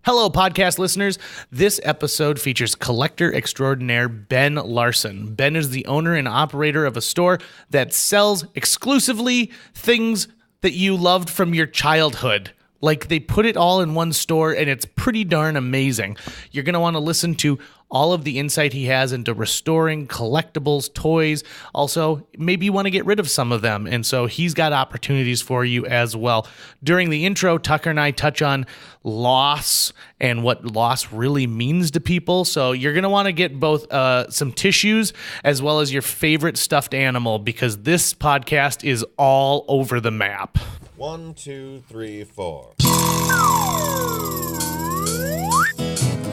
Hello, podcast listeners. This episode features collector extraordinaire Ben Larson. Ben is the owner and operator of a store that sells exclusively things that you loved from your childhood. Like, they put it all in one store, and it's pretty darn amazing. You're going to want to listen to all of the insight he has into restoring collectibles, toys. Also, maybe you want to get rid of some of them, and so he's got opportunities for you as well. During the intro, Tucker and I touch on loss and what loss really means to people. So you're going to want to get both some tissues as well as your favorite stuffed animal, because this podcast is all over the map. 1, 2, 3, 4.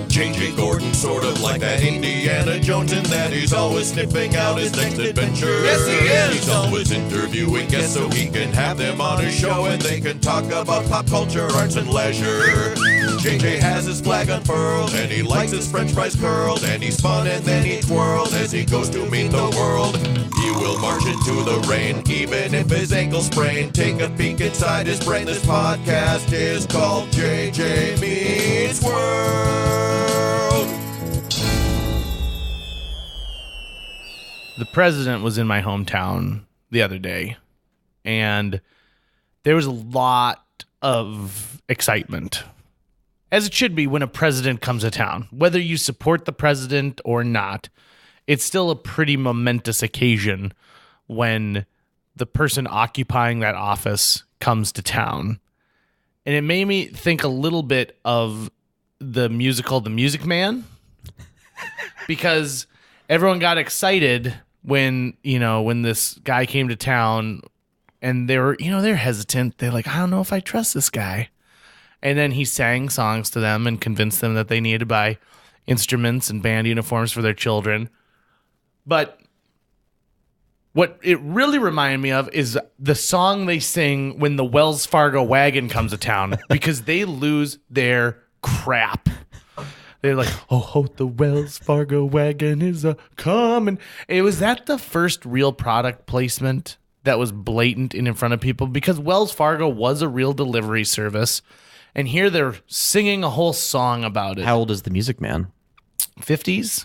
J.J. Gordon, sort of like that Indiana Jones, in that he's always sniffing out his next adventure. Yes, he is. He's always interviewing guests so he can have them on his show and they can talk about pop culture, arts, and leisure. J.J. has his flag unfurled and he likes his french fries curled, and he's fun and then he twirled as he goes to meet the world. He will march into the rain even if his ankle sprained. Take a peek inside his brain. This podcast is called J.J. Meets World. The president was in my hometown the other day, and there was a lot of excitement, as it should be when a president comes to town. Whether you support the president or not, it's still a pretty momentous occasion when the person occupying that office comes to town. And it made me think a little bit of the musical The Music Man, because everyone got excited when this guy came to town, and they're hesitant. They're like, I don't know if I trust this guy. And then he sang songs to them and convinced them that they needed to buy instruments and band uniforms for their children. But what it really reminded me of is the song they sing when the Wells Fargo wagon comes to town, because they lose their crap. They're like, oh, the Wells Fargo wagon is a-comin'. Was that the first real product placement that was blatant and in front of people? Because Wells Fargo was a real delivery service, and here they're singing a whole song about it. How old is The Music Man? 50s?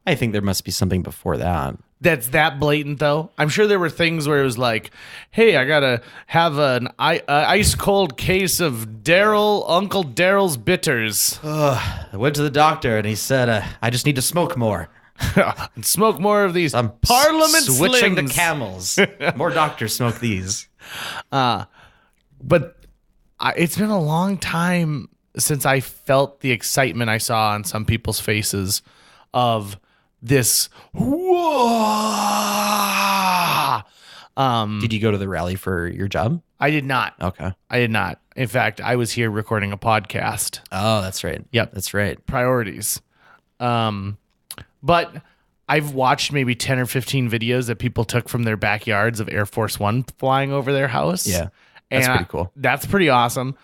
I think there must be something before that. That's that blatant, though. I'm sure there were things where it was like, hey, I got to have an ice-cold case of Uncle Daryl's bitters. I went to the doctor, and he said, I just need to smoke more. And smoke more of these I'm Parliament switching Slims. to Camels. More doctors smoke these. But it's been a long time since I felt the excitement I saw on some people's faces of this. Did you go to the rally for your job? I did not. Okay. I did not. In fact, I was here recording a podcast. Oh, that's right. Yep. That's right. Priorities. But I've watched maybe 10 or 15 videos that people took from their backyards of Air Force One flying over their house. Yeah. That's pretty cool. That's pretty awesome.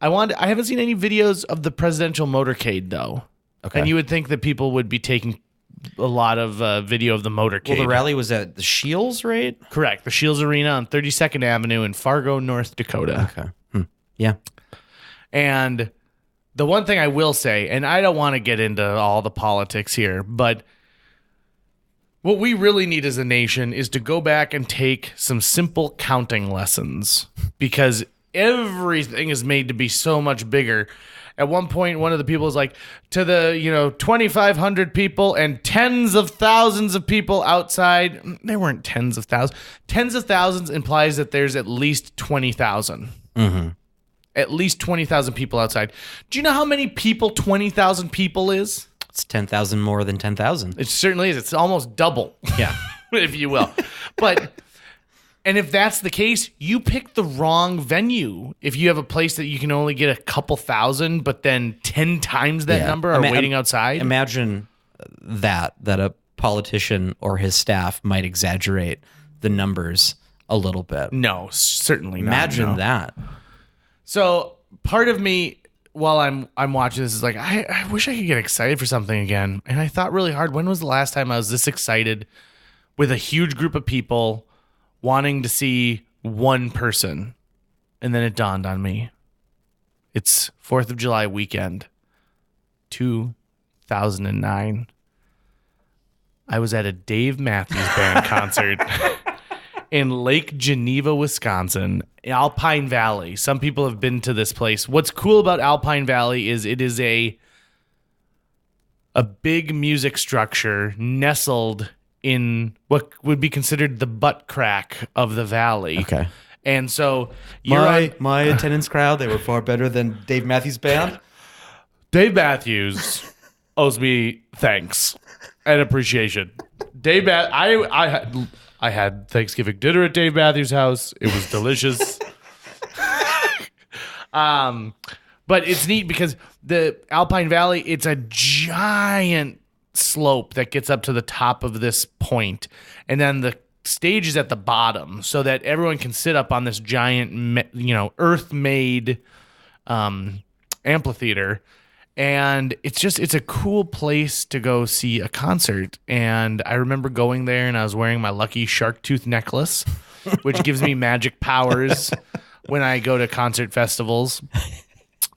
I haven't seen any videos of the presidential motorcade, though. Okay. And you would think that people would be taking a lot of video of the motorcade. Well, the rally was at the Shields, right? Correct. The Shields Arena on 32nd Avenue in Fargo, North Dakota. Okay. Yeah. And the one thing I will say, and I don't want to get into all the politics here, but what we really need as a nation is to go back and take some simple counting lessons, because everything is made to be so much bigger. At one point, one of the people was like, to the 2,500 people and tens of thousands of people outside. There weren't tens of thousands. Tens of thousands implies that there's at least 20,000. Mm-hmm. At least 20,000 people outside. Do you know how many people 20,000 people is? It's 10,000 more than 10,000. It certainly is. It's almost double. Yeah. If you will. And if that's the case, you pick the wrong venue. If you have a place that you can only get a couple thousand, but then 10 times that number are waiting outside. Imagine that a politician or his staff might exaggerate the numbers a little bit. No, certainly not. Imagine that. So part of me, while I'm watching this, is like, I wish I could get excited for something again. And I thought really hard, when was the last time I was this excited with a huge group of people wanting to see one person? And then it dawned on me. It's 4th of July weekend. 2009. I was at a Dave Matthews Band concert in Lake Geneva, Wisconsin, Alpine Valley. Some people have been to this place. What's cool about Alpine Valley is it is a big music structure nestled in what would be considered the butt crack of the valley. Okay. And so My attendance crowd, they were far better than Dave Matthews Band. Dave Matthews owes me thanks and appreciation. I had Thanksgiving dinner at Dave Matthews' house. It was delicious. But it's neat because the Alpine Valley, it's a giant slope that gets up to the top of this point, and then the stage is at the bottom so that everyone can sit up on this giant, earth-made amphitheater. And it's a cool place to go see a concert. And I remember going there and I was wearing my lucky shark tooth necklace, which gives me magic powers when I go to concert festivals.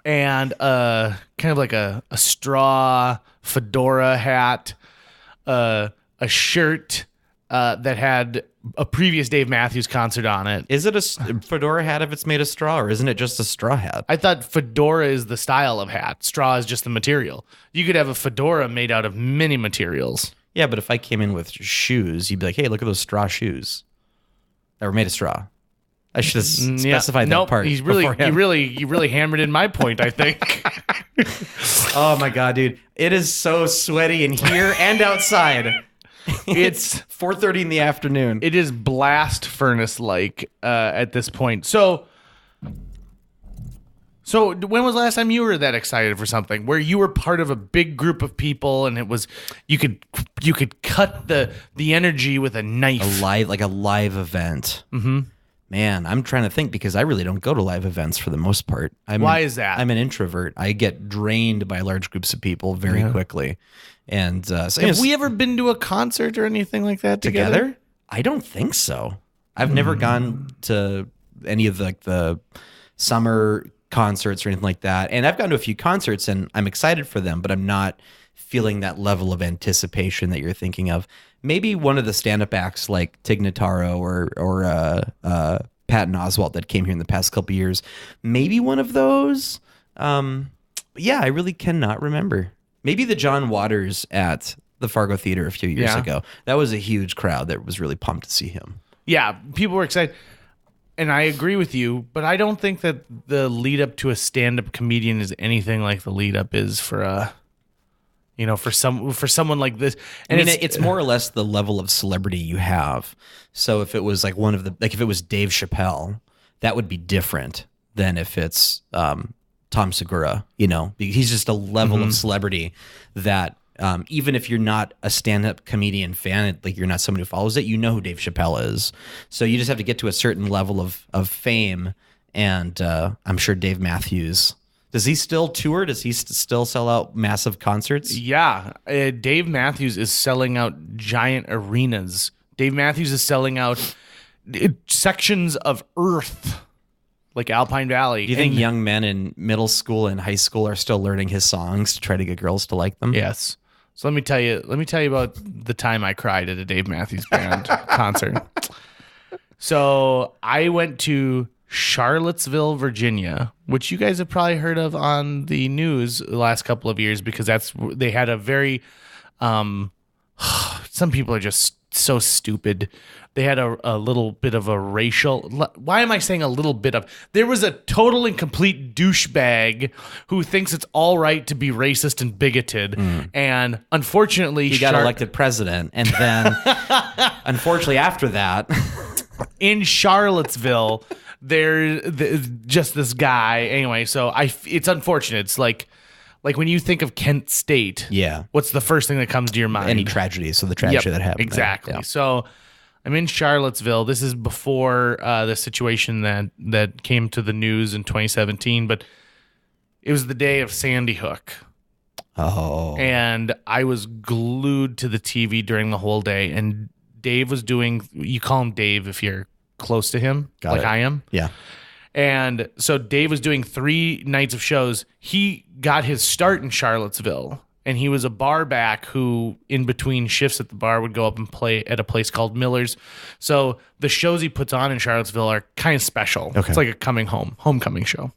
And kind of like a straw fedora hat, a shirt that had a previous Dave Matthews concert on it. Is it a fedora hat if it's made of straw, or isn't it just a straw hat? I thought fedora is the style of hat. Straw is just the material. You could have a fedora made out of many materials. Yeah, but if I came in with shoes, you'd be like, hey, look at those straw shoes that were made of straw. I should have specified that part. You really hammered in my point, I think. Oh my God, dude. It is so sweaty in here and outside. It's 4:30 in the afternoon. It is blast furnace like at this point. So when was the last time you were that excited for something where you were part of a big group of people and it was you could cut the energy with a knife? A live event. Mm-hmm. Man, I'm trying to think because I really don't go to live events for the most part. Why is that? I'm an introvert. I get drained by large groups of people very quickly. And have we ever been to a concert or anything like that together? I don't think so. I've never gone to any of the summer concerts or anything like that. And I've gone to a few concerts and I'm excited for them, but I'm not feeling that level of anticipation that you're thinking of. Maybe one of the stand-up acts like Tig Notaro or Patton Oswalt that came here in the past couple of years. Maybe one of those. Yeah, I really cannot remember. Maybe the John Waters at the Fargo Theater a few years ago. That was a huge crowd that was really pumped to see him. Yeah, people were excited. And I agree with you, but I don't think that the lead up to a stand-up comedian is anything like the lead up is for for someone like this. And I mean, it's more or less the level of celebrity you have. So if it was like if it was Dave Chappelle, that would be different than if it's Tom Segura, he's just a level of celebrity that even if you're not a stand-up comedian fan, like you're not somebody who follows it, you know who Dave Chappelle is. So you just have to get to a certain level of fame. And I'm sure Dave Matthews, does he still tour? Does he still sell out massive concerts? Yeah. Dave Matthews is selling out giant arenas. Dave Matthews is selling out sections of Earth. Like Alpine Valley. Do you think young men in middle school and high school are still learning his songs to try to get girls to like them? Yes. So let me tell you about the time I cried at a Dave Matthews Band concert. So I went to Charlottesville, Virginia, which you guys have probably heard of on the news the last couple of years because they had a very some people are just so stupid. They had a little bit of a racial... Why am I saying a little bit of... There was a total and complete douchebag who thinks it's all right to be racist and bigoted. And unfortunately... He got elected president. And then, unfortunately, after that... in Charlottesville, there's just this guy. Anyway, so it's unfortunate. It's like when you think of Kent State, what's the first thing that comes to your mind? Any tragedy. So the tragedy that happened. Exactly. Yeah. So I'm in Charlottesville. This is before the situation that came to the news in 2017, but it was the day of Sandy Hook. Oh. And I was glued to the TV during the whole day. And Dave was doing, you call him Dave if you're close to him, I am. Yeah. And so Dave was doing 3 nights of shows. He got his start in Charlottesville, and he was a bar back who, in between shifts at the bar, would go up and play at a place called Miller's. So the shows he puts on in Charlottesville are kind of special. Okay. It's like a homecoming show.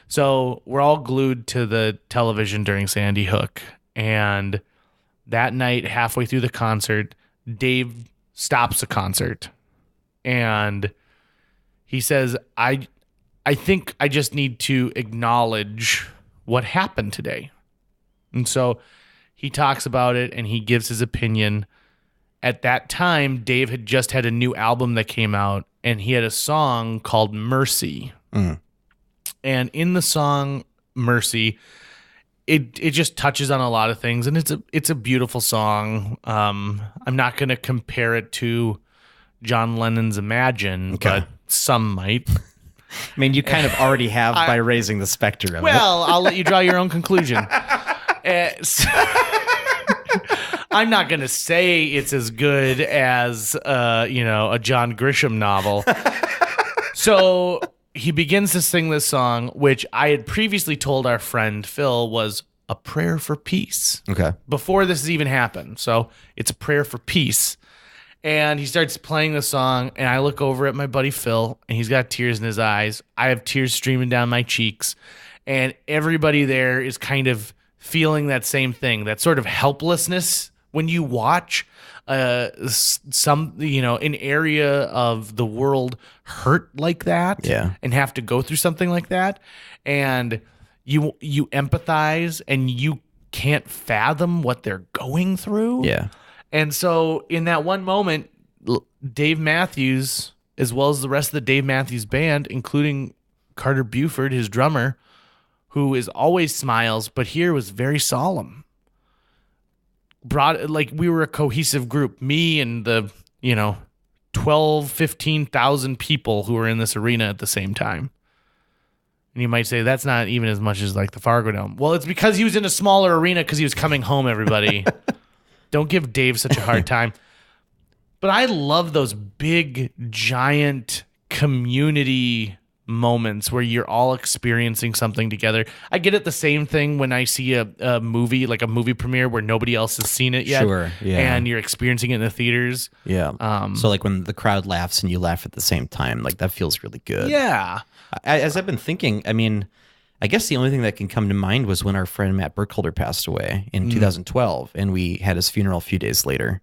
So we're all glued to the television during Sandy Hook. And that night, halfway through the concert, Dave stops the concert. And he says, I think I just need to acknowledge what happened today. And so he talks about it and he gives his opinion. At that time, Dave had just had a new album that came out, and he had a song called Mercy. And in the song Mercy, it just touches on a lot of things, and it's a beautiful song. I'm not going to compare it to John Lennon's Imagine, but some might. I mean, you kind of already have by raising the specter of it. Well, I'll let you draw your own conclusion. I'm not going to say it's as good as, a John Grisham novel. So he begins to sing this song, which I had previously told our friend Phil was a prayer for peace. Okay. Before this has even happened. So it's a prayer for peace. And he starts playing the song, and I look over at my buddy Phil, and he's got tears in his eyes. I have tears streaming down my cheeks. And everybody there is kind of feeling that same thing, that sort of helplessness when you watch an area of the world hurt like that, and have to go through something like that, and you empathize, and you can't fathom what they're going through. And so in that one moment, Dave Matthews, as well as the rest of the Dave Matthews Band, including Carter Buford, his drummer, who is always smiles, but here was very solemn. We were a cohesive group, me and the, 12, 15,000 people who were in this arena at the same time. And you might say, that's not even as much as like the Fargo Dome. Well, it's because he was in a smaller arena because he was coming home, everybody. Don't give Dave such a hard time. But I love those big, giant community moments where you're all experiencing something together. I get it the same thing when I see a movie, like a movie premiere where nobody else has seen it yet. Sure, yeah. And you're experiencing it in the theaters. Yeah. So like when the crowd laughs and you laugh at the same time, like that feels really good. Yeah. As I've been thinking, I mean, I guess the only thing that can come to mind was when our friend Matt Burkholder passed away in 2012, and we had his funeral a few days later.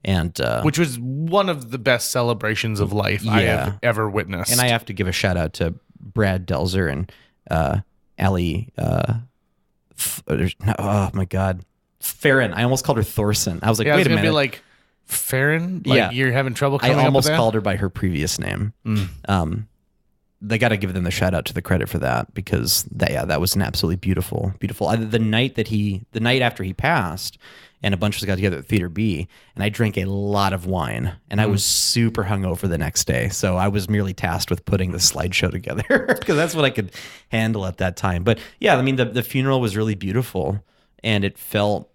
And which was one of the best celebrations of life I have ever witnessed. And I have to give a shout out to Brad Delzer and Allie. Oh my God, Farron. I almost called her Thorson. I was like, wait a minute. Be like Farron. Like you're having trouble coming I almost up with called her by her previous name. They got to give them the shout out to the credit for that, because that was an absolutely beautiful. The night after he passed, and a bunch of us got together at Theater B, and I drank a lot of wine, and I was super hungover the next day. So I was merely tasked with putting the slideshow together because that's what I could handle at that time. But yeah, I mean, the funeral was really beautiful, and it felt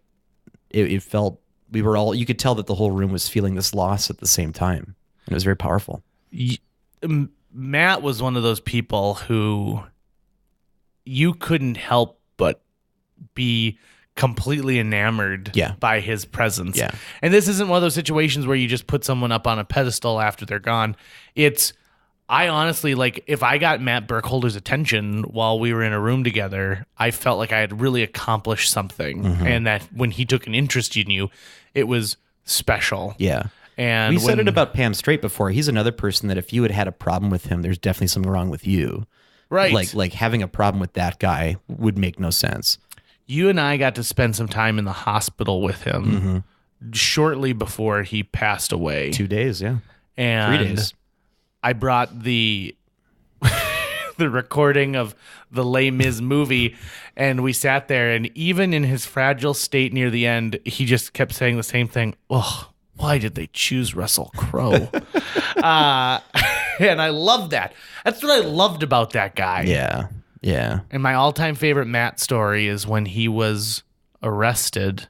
we were all, you could tell that the whole room was feeling this loss at the same time, and it was very powerful. Matt was one of those people who you couldn't help but be completely enamored by his presence. Yeah. And this isn't one of those situations where you just put someone up on a pedestal after they're gone. I honestly, like, if I got Matt Burkholder's attention while we were in a room together, I felt like I had really accomplished something, and that when he took an interest in you, it was special. Yeah. And we said it about Pam Strait before. He's another person that if you had a problem with him, there's definitely something wrong with you. Right. Like having a problem with that guy would make no sense. You and I got to spend some time in the hospital with him shortly before he passed away. 2 days, yeah. And 3 days. I brought the recording of the Les Mis movie, and we sat there, and even in his fragile state near the end, he just kept saying the same thing. Oh, why did they choose Russell Crowe? And I loved that. That's what I loved about that guy. Yeah, yeah. And my all-time favorite Matt story is when he was arrested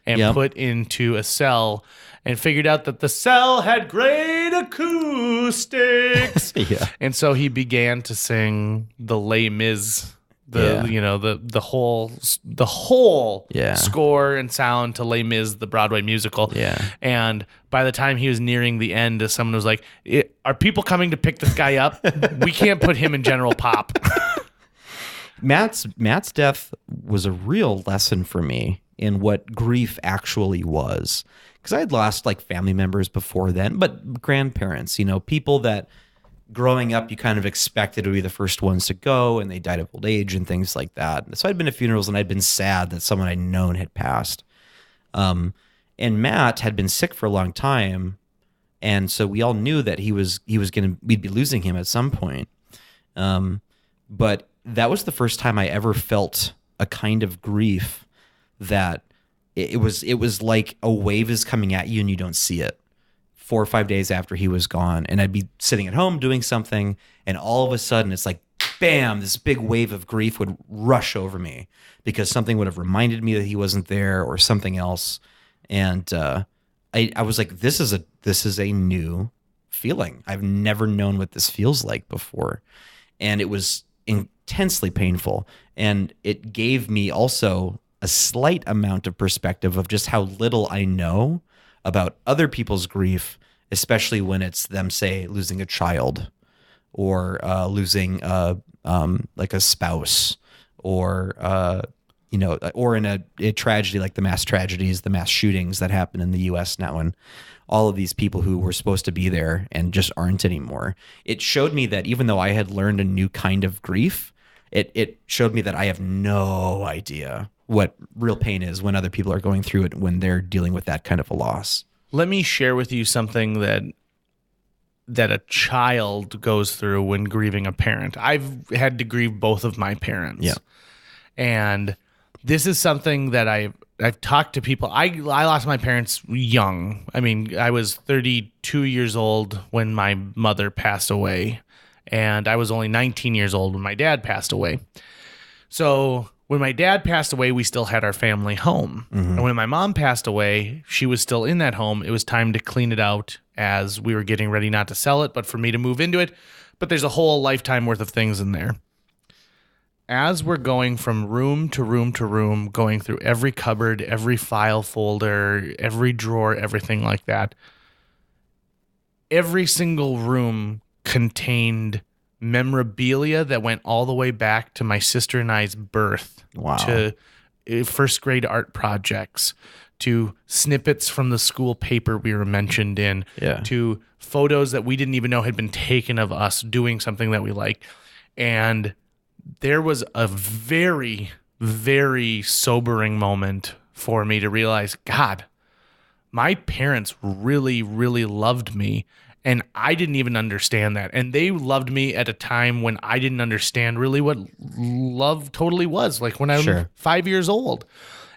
and put into a cell and figured out that the cell had great acoustics. Yeah. And so he began to sing the Les Mis, the whole Yeah. score and sound to Les Mis, the Broadway musical. Yeah. And by the time he was nearing the end, someone was like, "Are people coming to pick this guy up? We can't put him in general pop." Matt's death was a real lesson for me in what grief actually was. Because I had lost like family members before then, but grandparents, people that growing up you kind of expected to be the first ones to go, and they died of old age and things like that. So I'd been to funerals and I'd been sad that someone I'd known had passed. And Matt had been sick for a long time, and so we all knew that we'd be losing him at some point. But that was the first time I ever felt a kind of grief that it was like a wave is coming at you and you don't see it. 4 or 5 days after he was gone, and I'd be sitting at home doing something, and all of a sudden it's like, bam, this big wave of grief would rush over me because something would have reminded me that he wasn't there or something else. And I was like, this is a new feeling. I've never known what this feels like before. And it was intensely painful. And it gave me also a slight amount of perspective of just how little I know about other people's grief, especially when it's them, say, losing a child or losing like a spouse or or in a tragedy like the mass tragedies, the mass shootings that happen in the U.S. now, and all of these people who were supposed to be there and just aren't anymore. It showed me that even though I had learned a new kind of grief, it showed me that I have no idea what real pain is when other people are going through it when they're dealing with that kind of a loss. Let me share with you something that a child goes through when grieving a parent. I've had to grieve both of my parents. Yeah. And this is something that I've talked to people. I lost my parents young. I mean, I was 32 years old when my mother passed away, and I was only 19 years old when my dad passed away. So when my dad passed away, we still had our family home. Mm-hmm. And when my mom passed away, she was still in that home. It was time to clean it out as we were getting ready not to sell it, but for me to move into it. But there's a whole lifetime worth of things in there. As we're going from room to room to room, going through every cupboard, every file folder, every drawer, everything like that, every single room contained memorabilia that went all the way back to my sister and I's birth, Wow. to first grade art projects, to snippets from the school paper we were mentioned in, Yeah. to photos that we didn't even know had been taken of us doing something that we liked. And there was a very, very sobering moment for me to realize, God, my parents really, really loved me. And I didn't even understand that. And they loved me at a time when I didn't understand really what love totally was. Like when I was 5 years old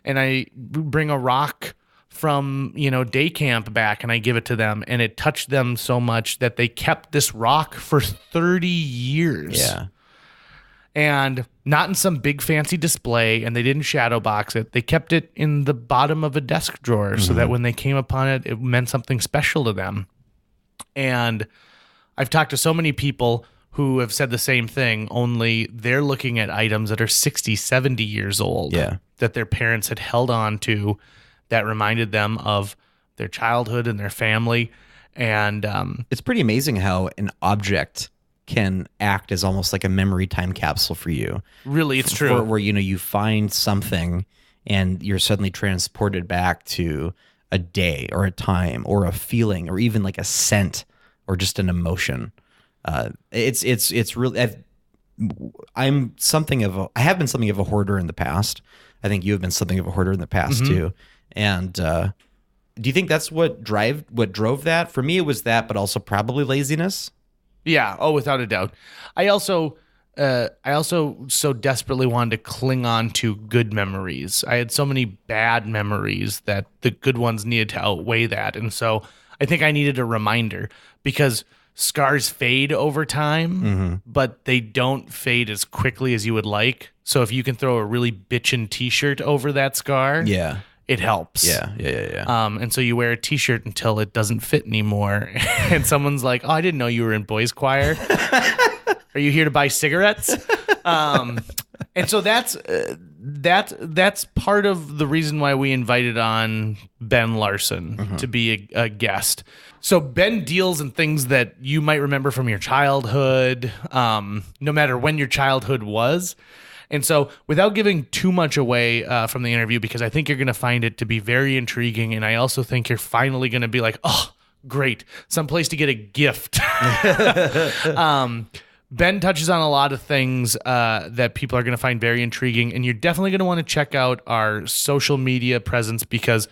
and I bring a rock from, day camp back and I give it to them, and it touched them so much that they kept this rock for 30 years. Yeah. And not in some big fancy display, and they didn't shadow box it. They kept it in the bottom of a desk drawer so that when they came upon it, it meant something special to them. And I've talked to so many people who have said the same thing, only they're looking at items that are 60, 70 years old that their parents had held on to that reminded them of their childhood and their family. And it's pretty amazing how an object can act as almost like a memory time capsule for you. Really, it's true. Where you find something and you're suddenly transported back to a day or a time or a feeling or even like a scent or just an emotion. It's really, I have been something of a hoarder in the past. I think you have been something of a hoarder in the past too. And do you think that's what drove that? For me, it was that, but also probably laziness. Yeah. Oh, without a doubt. I also so desperately wanted to cling on to good memories. I had so many bad memories that the good ones needed to outweigh that. And so I think I needed a reminder, because scars fade over time, but they don't fade as quickly as you would like. So if you can throw a really bitchin' t-shirt over that scar, it helps. Yeah. And so you wear a t-shirt until it doesn't fit anymore. And someone's like, oh, I didn't know you were in boys choir. Are you here to buy cigarettes? And so that's part of the reason why we invited on Ben Larson to be a guest. So Ben deals in things that you might remember from your childhood, no matter when your childhood was. And so without giving too much away from the interview, because I think you're going to find it to be very intriguing, and I also think you're finally going to be like, oh, great, someplace to get a gift. Ben touches on a lot of things that people are going to find very intriguing, and you're definitely going to want to check out our social media presence because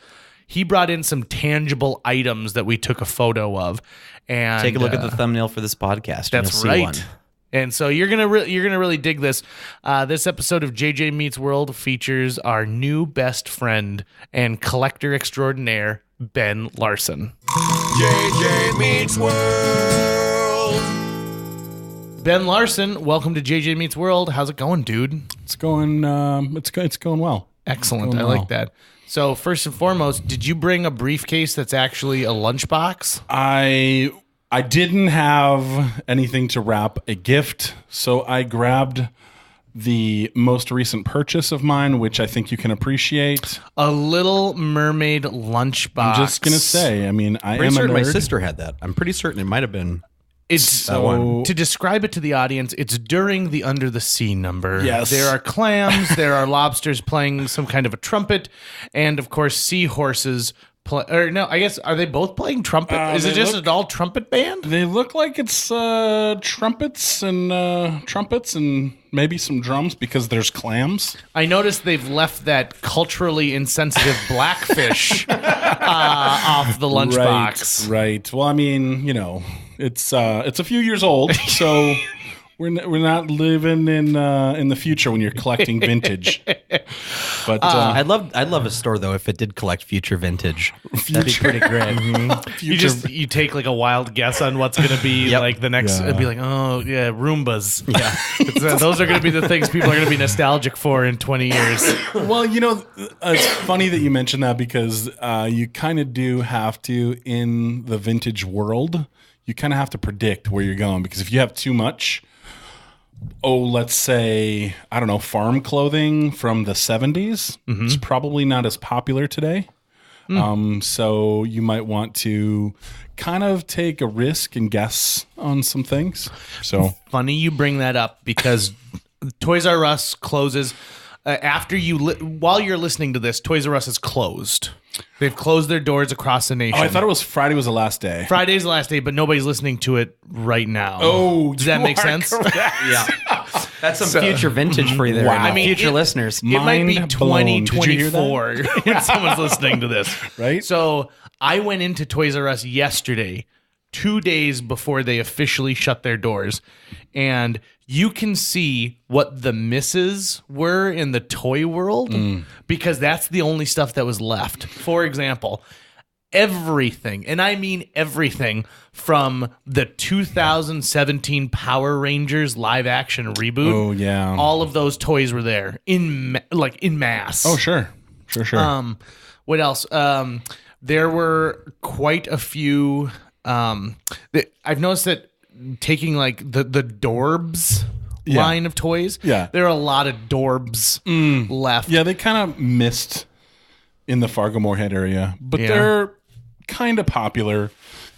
he brought in some tangible items that we took a photo of. And Take a look at the thumbnail for this podcast. That's and you'll right. see one. And so you're gonna really dig this. This episode of JJ Meets World features our new best friend and collector extraordinaire, Ben Larson. JJ Meets World. Ben Larson, welcome to JJ Meets World. How's it going, dude? It's going. It's going well. Excellent. Going I like well. that. So first and foremost, did you bring a briefcase that's actually a lunchbox? I didn't have anything to wrap a gift, so I grabbed the most recent purchase of mine, which I think you can appreciate. A Little Mermaid lunchbox. I'm just gonna say. I mean, I Pretty am a certain nerd. my sister had that. I'm pretty certain it might have been. It's So- to describe it to the audience, it's during the Under the Sea number. Yes. There are clams, there are lobsters playing some kind of a trumpet, and of course seahorses or no, I guess are they both playing trumpet? Is it they just look- an all trumpet band? They look like it's trumpets and maybe some drums because there's clams. I noticed they've left that culturally insensitive blackfish off the lunchbox. Right. Well, I mean, it's a few years old, so we're not living in the future when you're collecting vintage. But I'd love a store though if it did collect future vintage. That'd be pretty great. You take like a wild guess on what's going to be Yep. like the next. Yeah. It'd be like, oh yeah, Roombas. Yeah, those are going to be the things people are going to be nostalgic for in 20 years. well, it's funny that you mentioned that because you kind of do have to in the vintage world. You kind of have to predict where you're going because if you have too much. Let's say, I don't know, farm clothing from the 70s. It's probably not as popular today. So you might want to kind of take a risk and guess on some things. So Funny you bring that up because Toys R Us closes after while you're listening to this. Toys R Us is closed. They've closed their doors across the nation. I thought it was Friday was the last day. Friday's the last day, but nobody's listening to it right now. Does that you make are sense? correct. Yeah, that's some future vintage for you there. Wow. I I mean, mean, future listeners. It might be Mind blown. Did you hear 2024 when someone's listening to this. Right? So I went into Toys R Us yesterday, 2 days before they officially shut their doors. And you can see what the misses were in the toy world because that's the only stuff that was left. For example, everything, and I mean everything from the 2017 Power Rangers live action reboot. Oh, yeah. All of those toys were there in mass. Oh, sure. What else? There were quite a few. I've noticed that taking like the Dorbs line of toys. Yeah. There are a lot of Dorbs left. Yeah, they kind of missed in the Fargo Moorhead area, but Yeah. they're kind of popular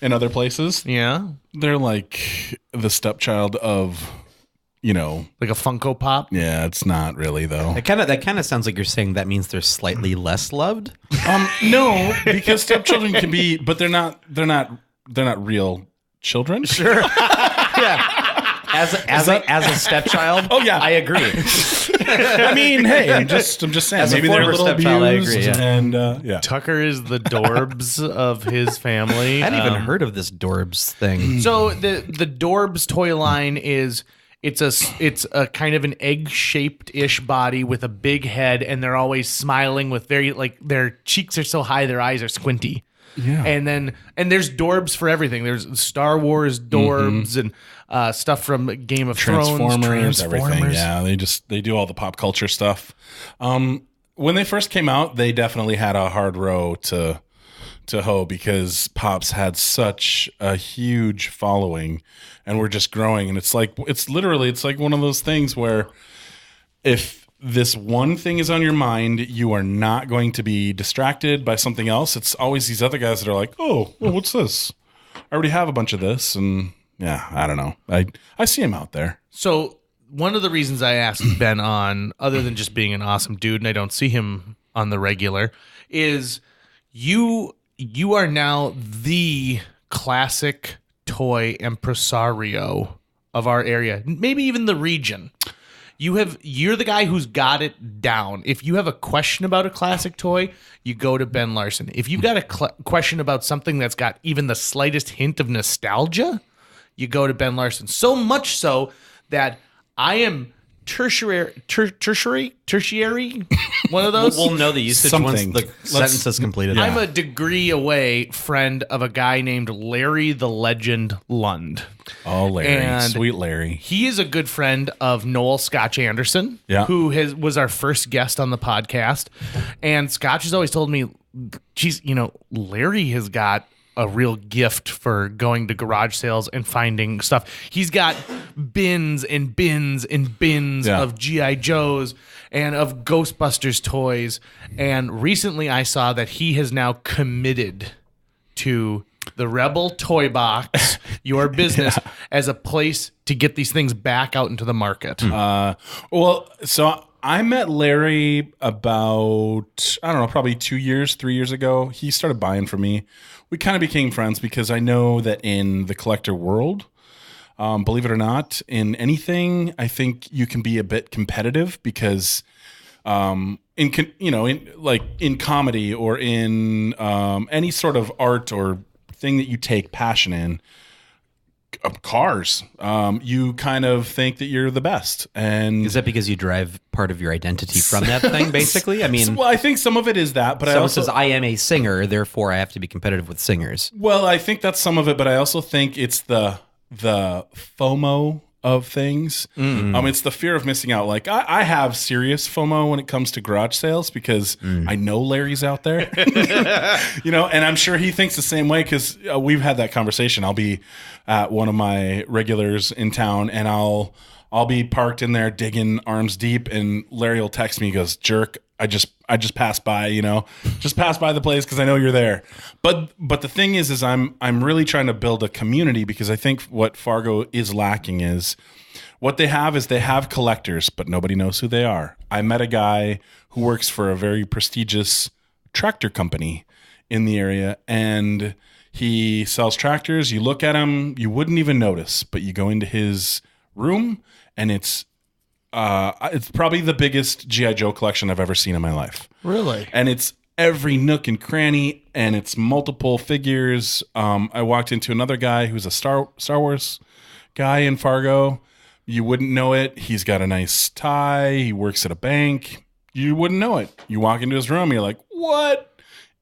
in other places. Yeah. They're like the stepchild of, Like a Funko Pop. yeah, it's not really though. That kind of sounds like you're saying that means they're slightly less loved. No, because stepchildren can be, but they're not real children. Sure. Yeah. As a stepchild. Oh, yeah. I agree. I mean, hey, I'm just saying. As a Maybe they're a former little stepchild, I abused, agree, yeah. and yeah. Tucker is the Dorbs of his family. I hadn't even heard of this Dorbs thing. So the Dorbs toy line is it's a kind of an egg-shaped ish body with a big head, and they're always smiling with their cheeks are so high their eyes are squinty. Yeah. And there's Dorbs for everything. There's Star Wars Dorbs and stuff from Game of Thrones, Transformers, everything. Yeah, they do all the pop culture stuff. when they first came out, they definitely had a hard row to hoe because Pops had such a huge following and we're just growing. And it's like one of those things where if this one thing is on your mind, you are not going to be distracted by something else. It's always these other guys that are like, oh, well, what's this? I already have a bunch of this. And yeah, I don't know. I see him out there. So one of the reasons I asked Ben on, other than just being an awesome dude, and I don't see him on the regular, is you are now the classic toy impresario of our area, maybe even the region. You're the guy who's got it down. If you have a question about a classic toy, you go to Ben Larson. If you've got a question about something that's got even the slightest hint of nostalgia, you go to Ben Larson. So much so that I am tertiary, one of those. We'll know the usage Something. once the sentence is completed. I'm a degree away friend of a guy named Larry the Legend Lund. Oh, Larry. And Sweet Larry. He is a good friend of Noel Scotch Anderson, Yeah. who was our first guest on the podcast. And Scotch has always told me, Larry has got a real gift for going to garage sales and finding stuff. He's got bins and bins and bins of G.I. Joes and of Ghostbusters toys. And recently I saw that he has now committed to the Rebel Toy Box, your business, as a place to get these things back out into the market. So I met Larry about, I don't know, probably 3 years ago. He started buying from me. We kind of became friends because I know that in the collector world, believe it or not, in anything, I think you can be a bit competitive because in comedy or in any sort of art or thing that you take passion in, cars, you kind of think that you're the best. And is that because you derive part of your identity from that thing, basically? I mean, well, I think some of it is that, but someone says I am a singer, therefore I have to be competitive with singers. Well, I think that's some of it, but I also think it's the FOMO of things. It's the fear of missing out. Like I have serious FOMO when it comes to garage sales because I know Larry's out there, and I'm sure he thinks the same way because we've had that conversation. I'll be at one of my regulars in town and I'll be parked in there digging arms deep and Larry will text me, he goes, "Jerk, I just passed by, just passed by the place because I know you're there." But the thing is I'm really trying to build a community because I think what Fargo is lacking is what they have collectors, but nobody knows who they are. I met a guy who works for a very prestigious tractor company in the area and he sells tractors. You look at him, you wouldn't even notice, but you go into his room and it's probably the biggest G.I. Joe collection I've ever seen in my life. Really? And it's every nook and cranny, and it's multiple figures. I walked into another guy who's a Star Wars guy in Fargo. You wouldn't know it. He's got a nice tie. He works at a bank. You wouldn't know it. You walk into his room, you're like, what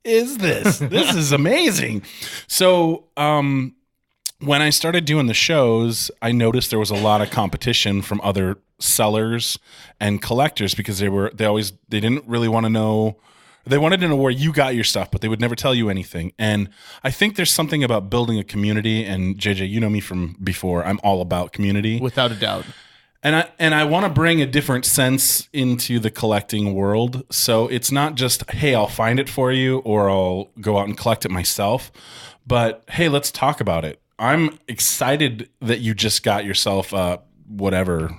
is this? This is amazing. So when I started doing the shows, I noticed there was a lot of competition from other sellers and collectors because they didn't really want to know. They wanted to know where you got your stuff, but they would never tell you anything. And I think there's something about building a community. And JJ, you know me from before. I'm all about community, Without a doubt. and I want to bring a different sense into the collecting world. So it's not just, hey, I'll find it for you or I'll go out and collect it myself, but hey, let's talk about it. I'm excited that you just got yourself whatever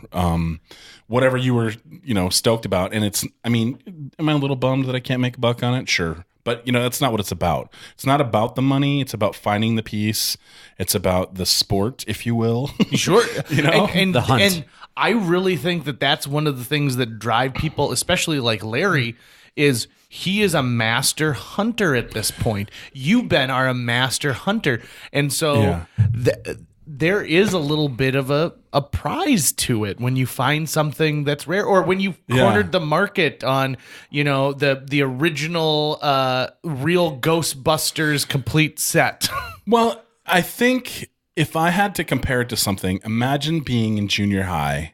you were, stoked about. And am I a little bummed that I can't make a buck on it? Sure. But, that's not what it's about. It's not about the money. It's about finding the piece. It's about the sport, if you will. Sure. And the hunt. And I really think that that's one of the things that drive people, especially like Larry, is he is a master hunter at this point. You, Ben, are a master hunter. And so there is a little bit of a prize to it when you find something that's rare or when you've cornered the market on, the original real Ghostbusters complete set. Well, I think if I had to compare it to something, imagine being in junior high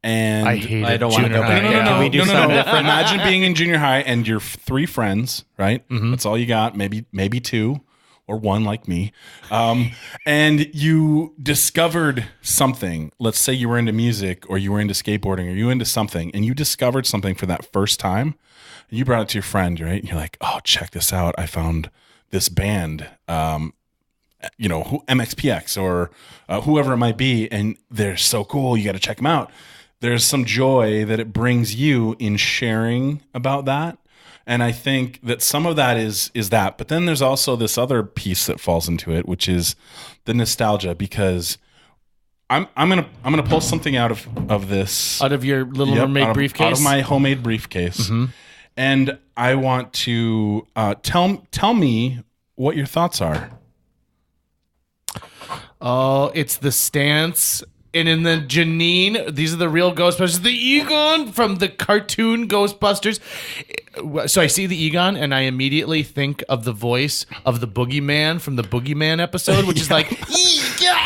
And I hate it. I don't want to Junior go high. back. no. Can we do something different? Imagine being in junior high and you're 3 friends, right? That's all you got. Maybe 2 or 1 like me. And you discovered something. Let's say you were into music or you were into skateboarding or you were into something, and you discovered something for that first time. And you brought it to your friend, right? And you're like, oh, check this out. I found this band, MXPX or whoever it might be, and they're so cool. You got to check them out. There's some joy that it brings you in sharing about that. And I think that some of that is that, but then there's also this other piece that falls into it, which is the nostalgia, because I'm gonna pull something out of this, Out of your Little Mermaid briefcase? out of my homemade briefcase, and I want to tell me what your thoughts are. Oh, it's the stance. And in the Janine, these are the real Ghostbusters. The Egon from the cartoon Ghostbusters. So I see the Egon, and I immediately think of the voice of the Boogeyman from the Boogeyman episode, which is like, Egon!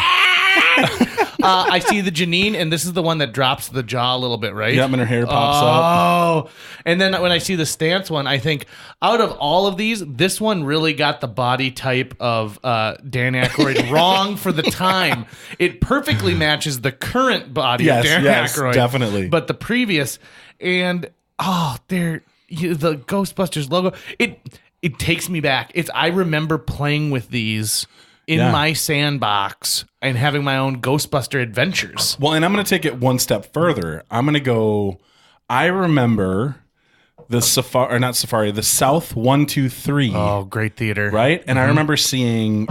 I see the Janine, and this is the one that drops the jaw a little bit, right? Yep, and her hair pops up. Oh, and then when I see the stance one, I think out of all of these, this one really got the body type of Dan Aykroyd wrong for the time. It perfectly matches the current body of Dan Aykroyd. Definitely. But the previous, and the Ghostbusters logo, it takes me back. I remember playing with these in my sandbox and having my own Ghostbuster adventures. Well, and I'm going to take it one step further. I'm going to go. I remember the the South 123. Oh, great theater. Right? And I remember seeing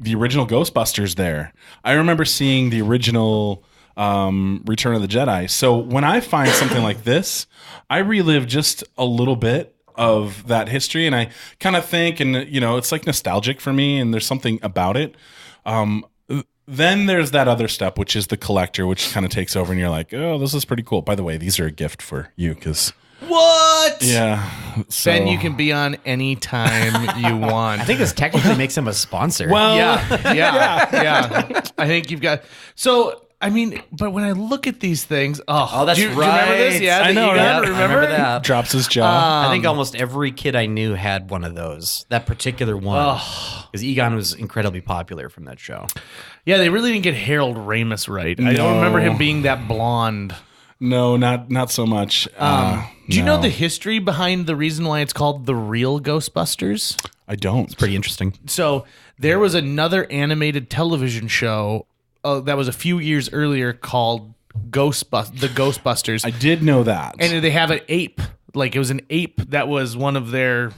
the original Ghostbusters there. I remember seeing the original Return of the Jedi. So when I find something like this, I relive just a little bit of that history, and I kind of think, and it's like nostalgic for me, and there's something about it. Then there's that other step, which is the collector, which kind of takes over, and you're like, oh, this is pretty cool. By the way, these are a gift for you, because What? yeah, so, Ben, you can be on any time you want. I think this technically makes him a sponsor. well, Yeah. I think you've got. So, I mean, but when I look at these things, that's do you remember this? right. Yeah, I know, Egon, right? I remember that. drops his jaw. I think almost every kid I knew had one of those. That particular one, because Egon was incredibly popular from that show. Yeah, they really didn't get Harold Ramis right. I don't remember him being that blonde. No, not so much. Do you know the history behind the reason why it's called The Real Ghostbusters? I don't. Pretty interesting. So there was another animated television show that was a few years earlier called The Ghostbusters. I did know that. And they have an ape. Like, it was an ape that was one of their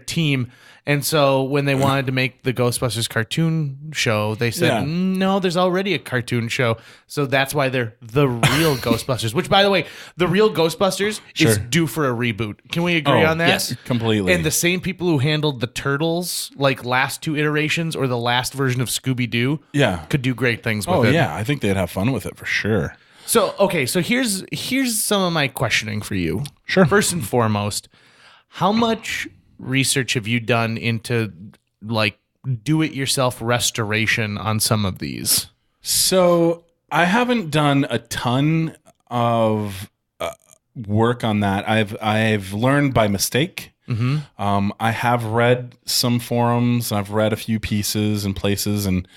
team. And so when they wanted to make the Ghostbusters cartoon show, they said, no, there's already a cartoon show. So that's why they're The Real Ghostbusters, which, by the way, The Real Ghostbusters is due for a reboot. Can we agree on that? Yes, completely. And the same people who handled the Turtles, like last 2 iterations or the last version of Scooby-Doo, could do great things with it. Oh, yeah. I think they'd have fun with it for sure. So, okay, so here's some of my questioning for you. Sure. First and foremost, how much research have you done into like do-it-yourself restoration on some of these? So I haven't done a ton of work on that. I've learned by mistake. Mm-hmm. I have read some forums. I've read a few pieces and places, and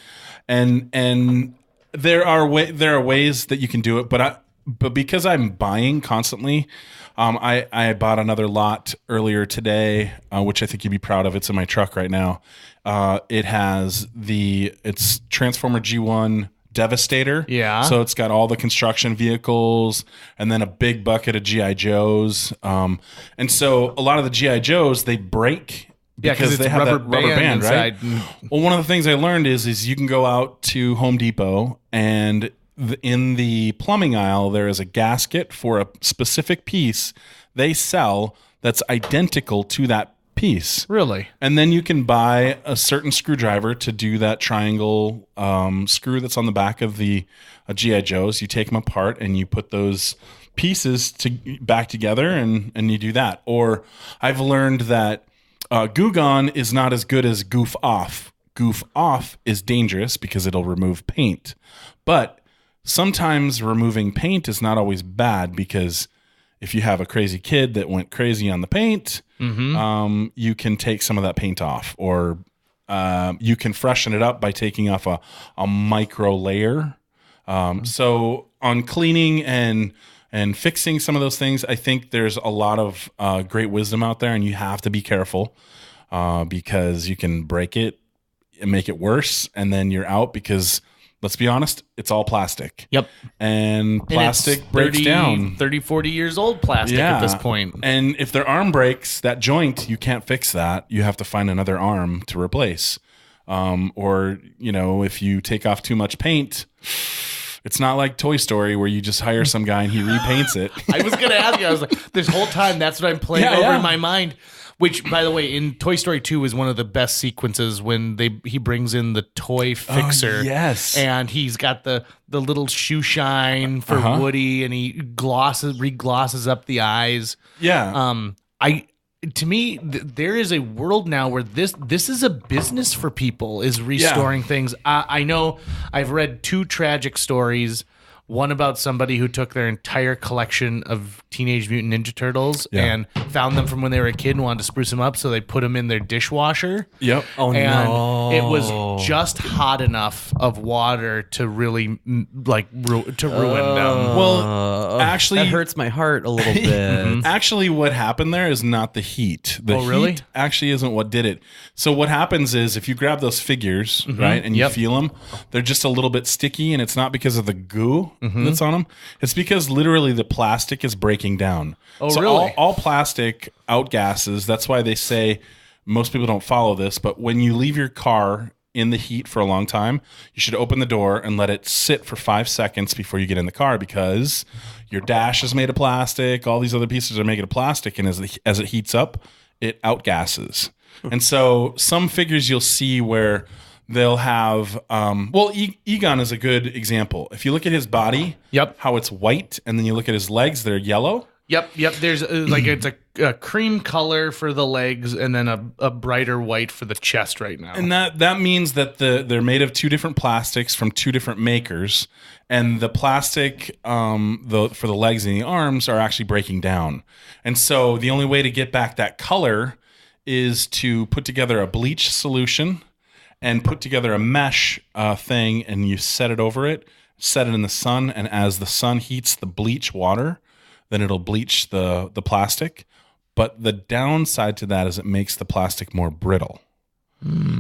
there are ways that you can do it. But because I'm buying constantly. I bought another lot earlier today, which I think you'd be proud of. It's in my truck right now. It's Transformer G1 Devastator. Yeah. So it's got all the construction vehicles and then a big bucket of G.I. Joes. And so a lot of the G.I. Joes, they break because they have that rubber band, right? Well, one of the things I learned is you can go out to Home Depot and in the plumbing aisle, there is a gasket for a specific piece they sell that's identical to that piece. Really? And then you can buy a certain screwdriver to do that triangle screw that's on the back of the G.I. Joes. You take them apart and you put those pieces back together and you do that. Or I've learned that Goo Gone is not as good as Goof Off. Goof Off is dangerous because it'll remove paint. But sometimes removing paint is not always bad, because if you have a crazy kid that went crazy on the paint, you can take some of that paint off, or you can freshen it up by taking off a micro layer. So on cleaning and fixing some of those things, I think there's a lot of great wisdom out there, and you have to be careful because you can break it and make it worse, and then you're out, because let's be honest, it's all plastic. Yep. And plastic it's breaks 30, down. 30, 40 years old plastic at this point. And if their arm breaks, that joint, you can't fix that. You have to find another arm to replace. Or, if you take off too much paint, it's not like Toy Story where you just hire some guy and he repaints it. I was going to ask you, I was like, this whole time, that's what I'm playing over in my mind. Which, by the way, in Toy Story 2 is one of the best sequences when he brings in the toy fixer. Oh, yes. And he's got the little shoe shine for Woody, and he re-glosses up the eyes. Yeah. To me, there is a world now where this is a business for people, is restoring things. I know I've read 2 tragic stories. One about somebody who took their entire collection of Teenage Mutant Ninja Turtles and found them from when they were a kid and wanted to spruce them up, so they put them in their dishwasher. Yep. Oh, and no. it was just hot enough of water to really ruin them. Well, actually, that hurts my heart a little bit. Actually, what happened there is not the heat. The really? heat actually isn't what did it. So what happens is, if you grab those figures, right, and you feel them, they're just a little bit sticky, and it's not because of the goo that's on them. It's because literally the plastic is breaking down. Oh, so really? all plastic outgasses. That's why they say, most people don't follow this, but when you leave your car in the heat for a long time, you should open the door and let it sit for 5 seconds before you get in the car, because your dash is made of plastic. All these other pieces are made of plastic, and as it heats up, it outgasses. And so some figures you'll see where they'll have, Egon is a good example. If you look at his body, how it's white, and then you look at his legs, they're yellow. Yep. There's it's a cream color for the legs, and then a brighter white for the chest right now. And that means that they're made of 2 different plastics from 2 different makers, and the plastic for the legs and the arms are actually breaking down. And so the only way to get back that color is to put together a bleach solution and put together a mesh thing, and you set it over it, set it in the sun, and as the sun heats the bleach water, then it'll bleach the plastic. But the downside to that is it makes the plastic more brittle.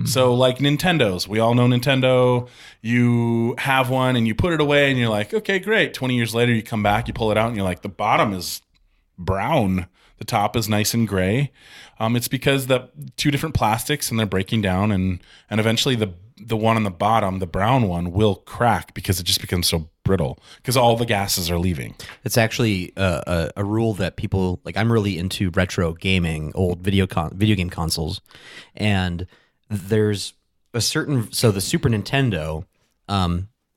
So like Nintendos, we all know Nintendo. You have one and you put it away and you're like, okay, great. 20 years later, you come back, you pull it out, and you're like, the bottom is brown. The top is nice and gray. It's because the 2 different plastics, and they're breaking down, and eventually the one on the bottom, the brown one, will crack because it just becomes so brittle because all the gases are leaving. It's actually a rule that people, like, I'm really into retro gaming, old video game consoles, and there's a certain, so the Super Nintendo,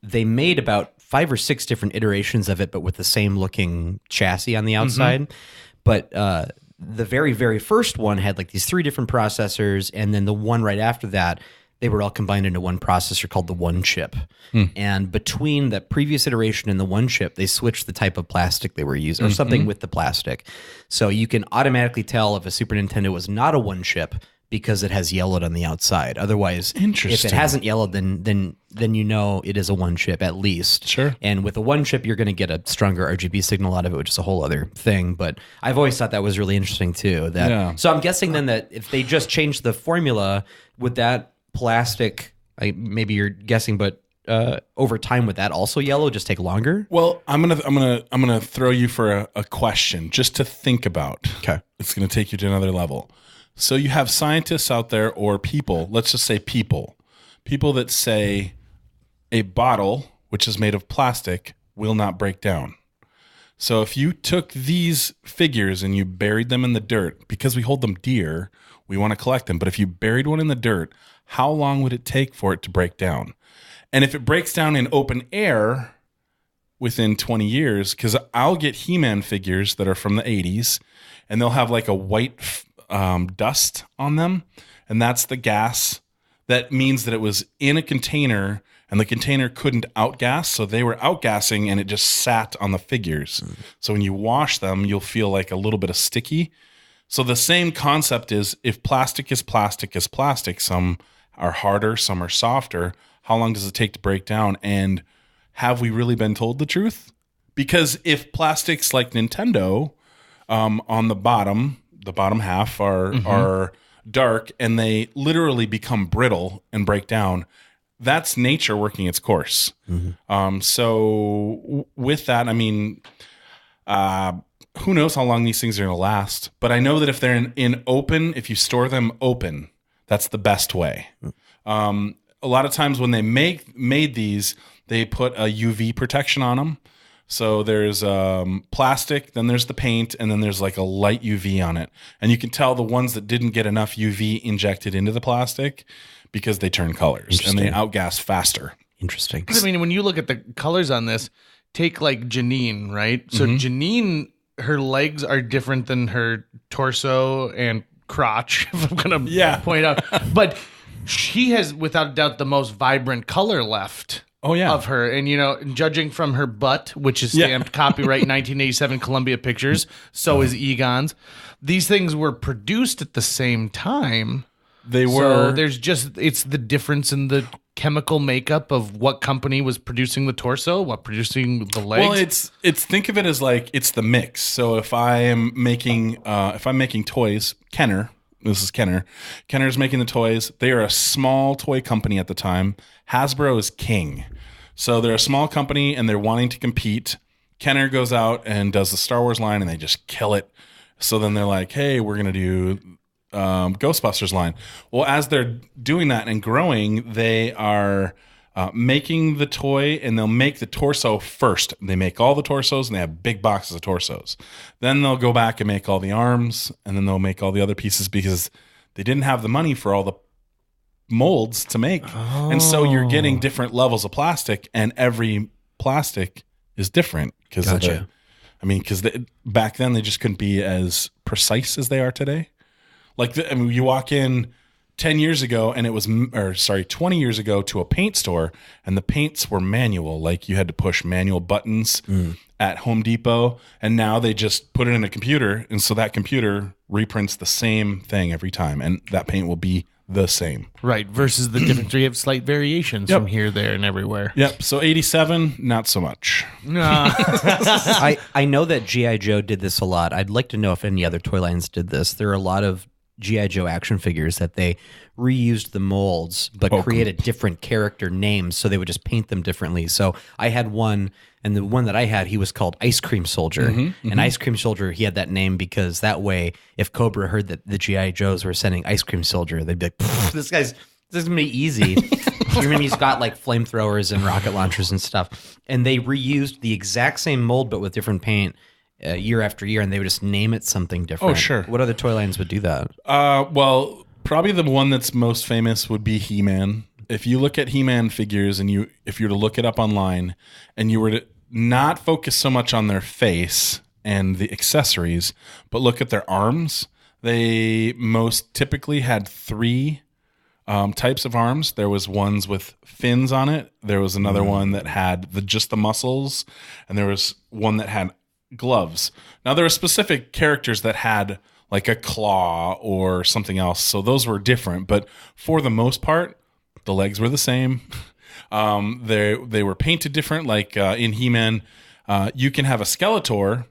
they made about 5 or 6 different iterations of it, but with the same looking chassis on the outside. But the very, very first one had like these 3 different processors, and then the one right after that, they were all combined into one processor called the One Chip. And between the previous iteration and the One Chip, they switched the type of plastic they were using, or something with the plastic. So you can automatically tell if a Super Nintendo was not a One Chip because it has yellowed on the outside. Otherwise, if it hasn't yellowed, then you know it is a One Chip at least. Sure. And with a One Chip, you're going to get a stronger RGB signal out of it, which is a whole other thing. But I've always thought that was really interesting too. So I'm guessing then that if they just changed the formula, would that plastic, maybe you're guessing, but over time, would that also yellow, just take longer? Well, I'm gonna throw you for a question just to think about. Okay. It's gonna take you to another level. So you have scientists out there, or people, let's just say people that say a bottle, which is made of plastic, will not break down. So if you took these figures and you buried them in the dirt, because we hold them dear, we want to collect them. But if you buried one in the dirt, how long would it take for it to break down? And if it breaks down in open air within 20 years, because I'll get He-Man figures that are from the 80s, and they'll have like a white dust on them, and that's the gas. That means that it was in a container, and the container couldn't outgas, so they were outgassing, and it just sat on the figures. So when you wash them, you'll feel like a little bit of sticky. So the same concept is, if plastic is plastic is plastic, some are harder, some are softer. How long does it take to break down? And have we really been told the truth? Because if plastics like Nintendo, on the bottom half are dark, and they literally become brittle and break down, that's nature working its course. So with that, I mean, who knows how long these things are going to last? But I know that if they're in open, if you store them open, that's the best way. A lot of times when they made these, they put a UV protection on them. So there's plastic, then there's the paint, and then there's like a light UV on it. And you can tell the ones that didn't get enough UV injected into the plastic because they turn colors and they outgas faster. Interesting. I mean, when you look at the colors on this, take like Janine, right? So Janine, her legs are different than her torso and crotch, if I'm going to point out. But she has, without a doubt, the most vibrant color left. Oh, yeah. Of her. And, judging from her butt, which is stamped copyright 1987 Columbia Pictures, so is Egon's. These things were produced at the same time. They were. So it's the difference in the chemical makeup of what company was producing the torso, what producing the legs. Well, it's think of it as like it's the mix. So if I'm making toys, Kenner. This is Kenner. Kenner's making the toys. They are a small toy company at the time. Hasbro is king. So they're a small company and they're wanting to compete. Kenner goes out and does the Star Wars line and they just kill it. So then they're like, hey, we're going to do Ghostbusters line. Well, as they're doing that and growing, they are making the toy, and they'll make the torso first. They make all the torsos, and they have big boxes of torsos. Then they'll go back and make all the arms, and then they'll make all the other pieces because they didn't have the money for all the molds to make. And so you're getting different levels of plastic, and every plastic is different because back then they just couldn't be as precise as they are today. Like, you walk in 10 years ago and 20 years ago to a paint store, and the paints were manual. Like, you had to push manual buttons at Home Depot, and now they just put it in a computer. And so that computer reprints the same thing every time, and that paint will be the same. Right. Versus the difference. You have slight variations from here, there, and everywhere. Yep. So 87, not so much. I know that G.I. Joe did this a lot. I'd like to know if any other toy lines did this. There are a lot of G.I. Joe action figures that they reused the molds but created different character names, so they would just paint them differently. So I had one, and the one that I had, he was called Ice Cream Soldier. And Ice Cream Soldier, he had that name because that way, if Cobra heard that the G.I. Joes were sending Ice Cream Soldier, they'd be like, this is going to be easy. You remember he's got like flamethrowers and rocket launchers and stuff. And they reused the exact same mold but with different paint year after year, and they would just name it something different. Oh, sure. What other toy lines would do that? Well, probably the one that's most famous would be He-Man. If you look at He-Man figures, and if you were to look it up online, and you were to not focus so much on their face and the accessories, but look at their arms, they most typically had three types of arms. There was ones with fins on it. There was another one that had just the muscles, and there was one that had gloves. Now, there were specific characters that had like a claw or something else, so those were different, but for the most part the legs were the same. They were painted different. Like in He-Man, you can have a Skeletor,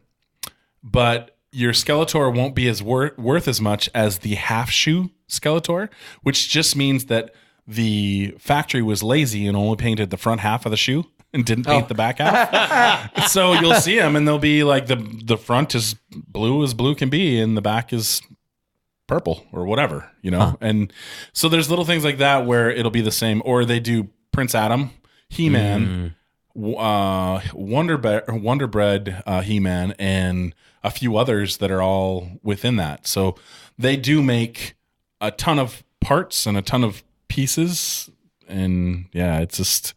but your Skeletor won't be as worth as much as the half shoe Skeletor, which just means that the factory was lazy and only painted the front half of the shoe and didn't paint the back half. So you'll see them, and they'll be like the front is blue as blue can be, and the back is purple or whatever, And so there's little things like that where it'll be the same. Or they do Prince Adam, He-Man, Wonder Bread, He-Man, and a few others that are all within that. So they do make a ton of parts and a ton of pieces, and yeah, it's just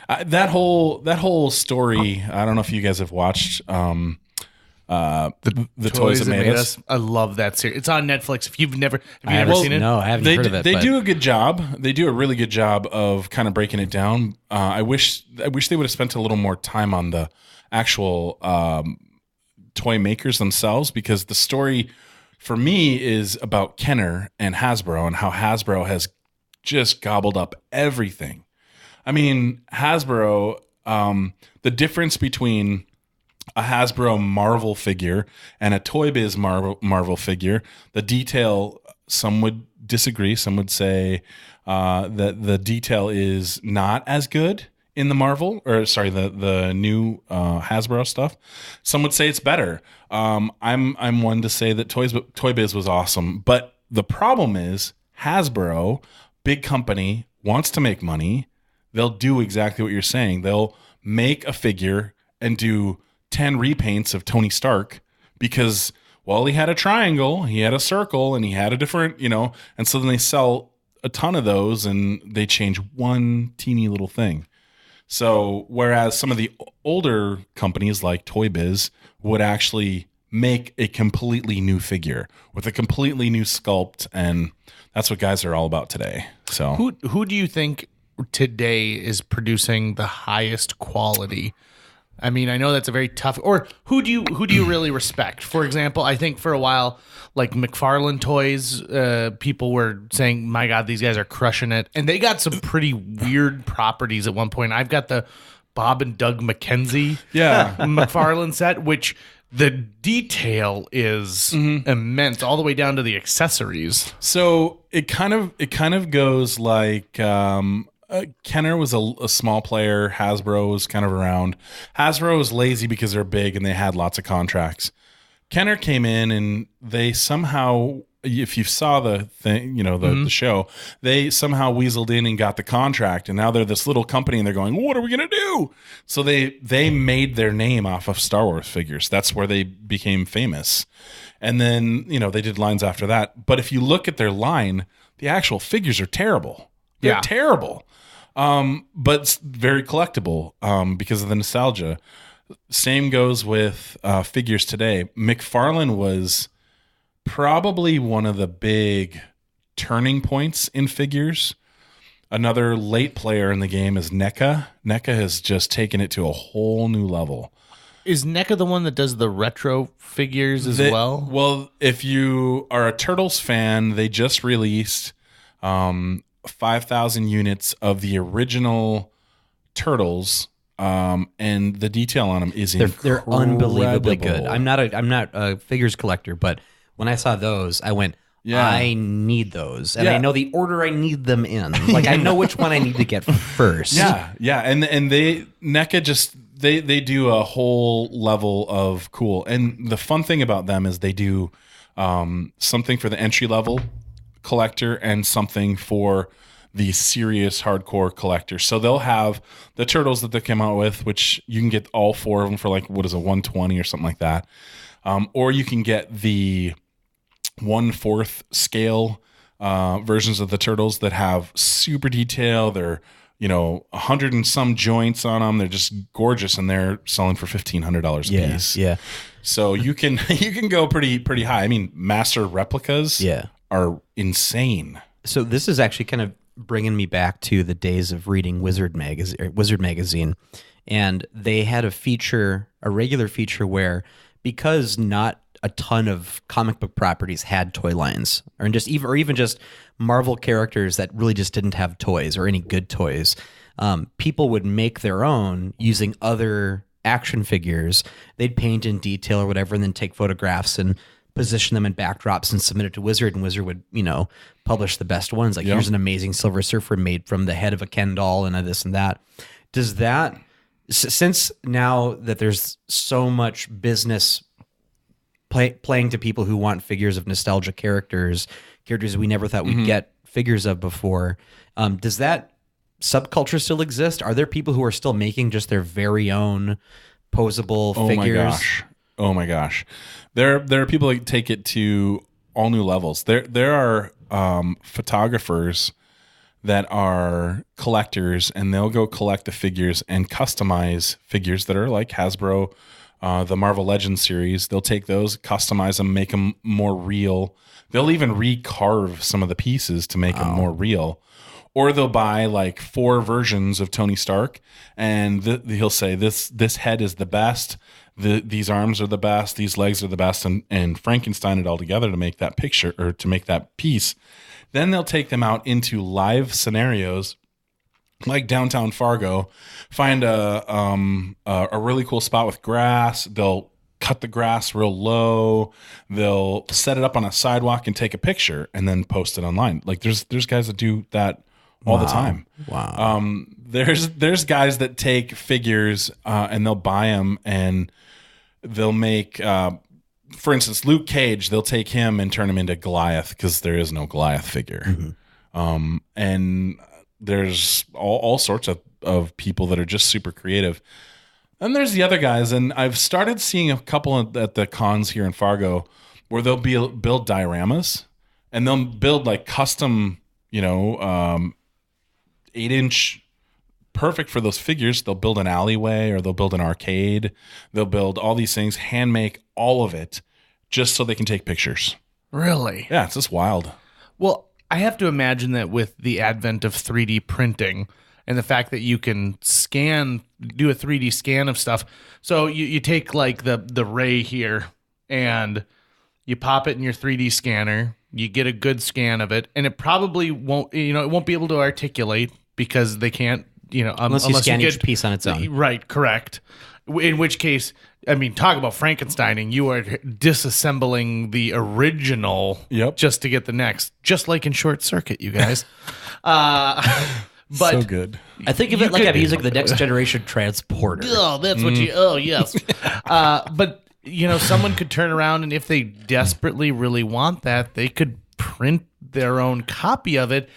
that whole story. I don't know if you guys have watched the toys that made us. I love that series. It's on Netflix. If you've never, have you I ever haven't- seen it? No, I haven't They heard of it. they but- do a good job. They do a really good job of kind of breaking it down. I wish they would have spent a little more time on the actual toy makers themselves, because the story for me is about Kenner and Hasbro and how Hasbro has just gobbled up everything. I mean, Hasbro, the difference between a Hasbro Marvel figure and a Toy Biz Marvel figure, the detail, some would disagree. Some would say that the detail is not as good in the Marvel, or sorry, the new Hasbro stuff. Some would say it's better. I'm one to say that Toy Biz was awesome, but the problem is Hasbro, big company, wants to make money. They'll do exactly what you're saying. They'll make a figure and do 10 repaints of Tony Stark because, well, he had a triangle, he had a circle, and he had a different, and so then they sell a ton of those and they change one teeny little thing. So whereas some of the older companies like Toy Biz would actually make a completely new figure with a completely new sculpt, and that's what guys are all about today. So Who do you think today is producing the highest quality? I mean, I know that's a very tough. Or who do you really respect? For example, I think for a while, like McFarlane Toys, people were saying, "My God, these guys are crushing it," and they got some pretty weird properties at one point. I've got the Bob and Doug McKenzie McFarlane set, which the detail is immense, all the way down to the accessories. So it kind of goes like. Kenner was a small player. Hasbro was kind of around. Hasbro was lazy because they're big and they had lots of contracts. Kenner came in and they somehow, if you saw the thing, the show, they somehow weaseled in and got the contract. And now they're this little company and they're going, what are we going to do? So they made their name off of Star Wars figures. That's where they became famous. And then, they did lines after that. But if you look at their line, the actual figures are terrible. They're terrible. But it's very collectible because of the nostalgia. Same goes with figures today. McFarlane was probably one of the big turning points in figures. Another late player in the game is NECA. NECA has just taken it to a whole new level. Is NECA the one that does the retro figures as well? Well, if you are a Turtles fan, they just released 5,000 units of the original Turtles, and the detail on them is incredible. They're unbelievably good. I'm not a figures collector, but when I saw those, I went, I need those, and I know the order I need them in. Like I know which one I need to get first. Yeah, and NECA just they do a whole level of cool. And the fun thing about them is they do something for the entry level collector and something for the serious hardcore collector. So they'll have the Turtles that they came out with, which you can get all four of them for like, what is it, 120 or something like that. Or you can get the 1/4 scale versions of the Turtles that have super detail. They're 100 and some joints on them. They're just gorgeous, and they're selling for $1,500 a piece. Yeah. So you can go pretty high. I mean, master replicas are insane. So this is actually kind of bringing me back to the days of reading Wizard magazine, and they had a regular feature where, because not a ton of comic book properties had toy lines, or even just Marvel characters that really just didn't have toys or any good toys, people would make their own using other action figures. They'd paint in detail or whatever, and then take photographs and position them in backdrops and submit it to Wizard, and Wizard would, publish the best ones. Like, here's an amazing Silver Surfer made from the head of a Ken doll and this and that. Does that, since now that there's so much business playing to people who want figures of nostalgia characters we never thought we'd get figures of before, does that subculture still exist? Are there people who are still making just their very own posable figures? Oh my gosh. There are people that take it to all new levels. There are photographers that are collectors, and they'll go collect the figures and customize figures that are like Hasbro the Marvel Legends series. They'll take those, customize them, make them more real. They'll even recarve some of the pieces to make them more real. Or they'll buy like 4 versions of Tony Stark, and he'll say this head is the best, these arms are the best, these legs are the best, and Frankenstein it all together to make that picture or to make that piece. Then they'll take them out into live scenarios, like downtown Fargo, find a really cool spot with grass. They'll cut the grass real low. They'll set it up on a sidewalk and take a picture and then post it online. Like there's guys that do that all the time. Wow. There's guys that take figures and they'll buy them and they'll make, for instance, Luke Cage. They'll take him and turn him into Goliath because there is no Goliath figure. And there's all sorts of people that are just super creative. And there's the other guys, and I've started seeing a couple at the cons here in Fargo where they'll build dioramas, and they'll build like custom, 8-inch, perfect for those figures. They'll build an alleyway or they'll build an arcade. They'll build all these things, hand make all of it, just so they can take pictures. Really? Yeah, it's just wild. Well, I have to imagine that with the advent of 3D printing and the fact that you can do a 3D scan of stuff. So you take like the ray here and you pop it in your 3D scanner, you get a good scan of it, and it probably won't, it won't be able to articulate because they can't, unless you scan each piece on its own. Right, correct. In which case, I mean, talk about Frankensteining. You are disassembling the original just to get the next, just like in Short Circuit, you guys. But so good. I think of it like I'm using the next generation transporter. Oh, that's what you. Oh, yes. But someone could turn around and if they desperately really want that, they could print their own copy of it.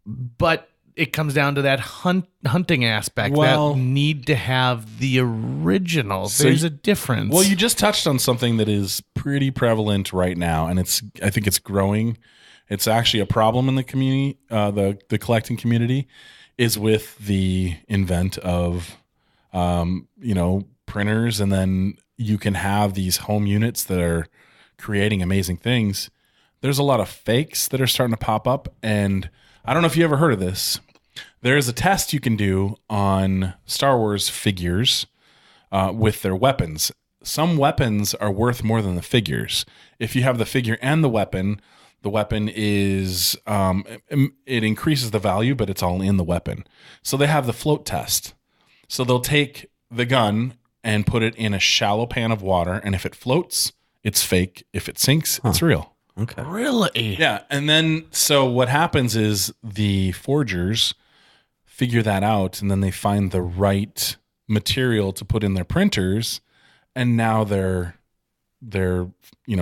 But it comes down to that hunting aspect. That need to have the original. So there's a difference. Well, you just touched on something that is pretty prevalent right now, and I think it's growing. It's actually a problem in the community, the collecting community, is with the invent of, printers, and then you can have these home units that are creating amazing things. There's a lot of fakes that are starting to pop up, and I don't know if you ever heard of this. There is a test you can do on Star Wars figures with their weapons. Some weapons are worth more than the figures. If you have the figure and the weapon is, it increases the value, but it's all in the weapon. So they have the float test. So they'll take the gun and put it in a shallow pan of water, and if it floats, it's fake. If it sinks, it's real. Okay. Really? Yeah. And then, so what happens is the forgers figure that out, and then they find the right material to put in their printers, and now they're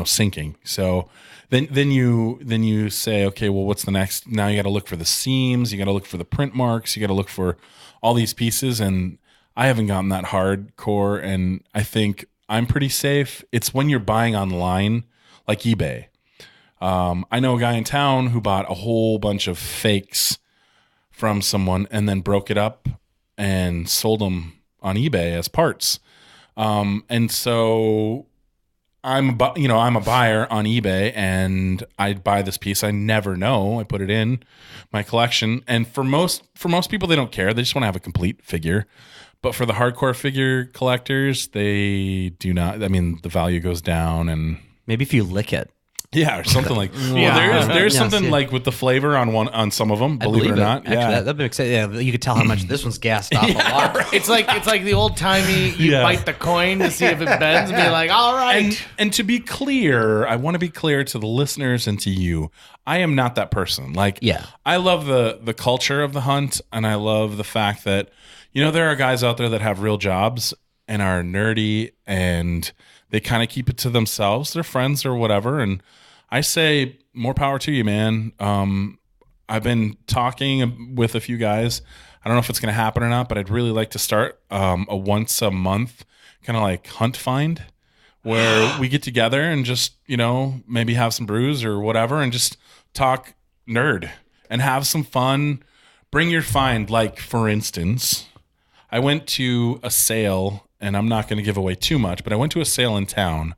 sinking. So then you say, okay, well, what's the next? Now you got to look for the seams, you got to look for the print marks, you got to look for all these pieces. And I haven't gotten that hardcore, and I think I'm pretty safe. It's when you're buying online, like eBay. I know a guy in town who bought a whole bunch of fakes from someone and then broke it up and sold them on eBay as parts. And so I'm a buyer on eBay, and I buy this piece. I never know. I put it in my collection, and for most people, they don't care. They just want to have a complete figure. But for the hardcore figure collectors, they do not. I mean, the value goes down, and maybe if you lick it. Yeah, or something like. Well, there's something like with the flavor on some of them. Believe it or not, actually, that makes sense. Yeah, you could tell how much this one's gassed off a lot. Right. It's like the old timey. You bite the coin to see if it bends, and be like, all right. And to be clear, I want to be clear to the listeners and to you. I am not that person. Like, I love the culture of the hunt, and I love the fact that there are guys out there that have real jobs and are nerdy, and they kind of keep it to themselves, their friends or whatever. And I say more power to you, man. I've been talking with a few guys. I don't know if it's going to happen or not, but I'd really like to start a once a month kind of like hunt find where we get together and just, maybe have some brews or whatever and just talk nerd and have some fun. Bring your find. Like, for instance, I went to a sale and I'm not going to give away too much, but I went to a sale in town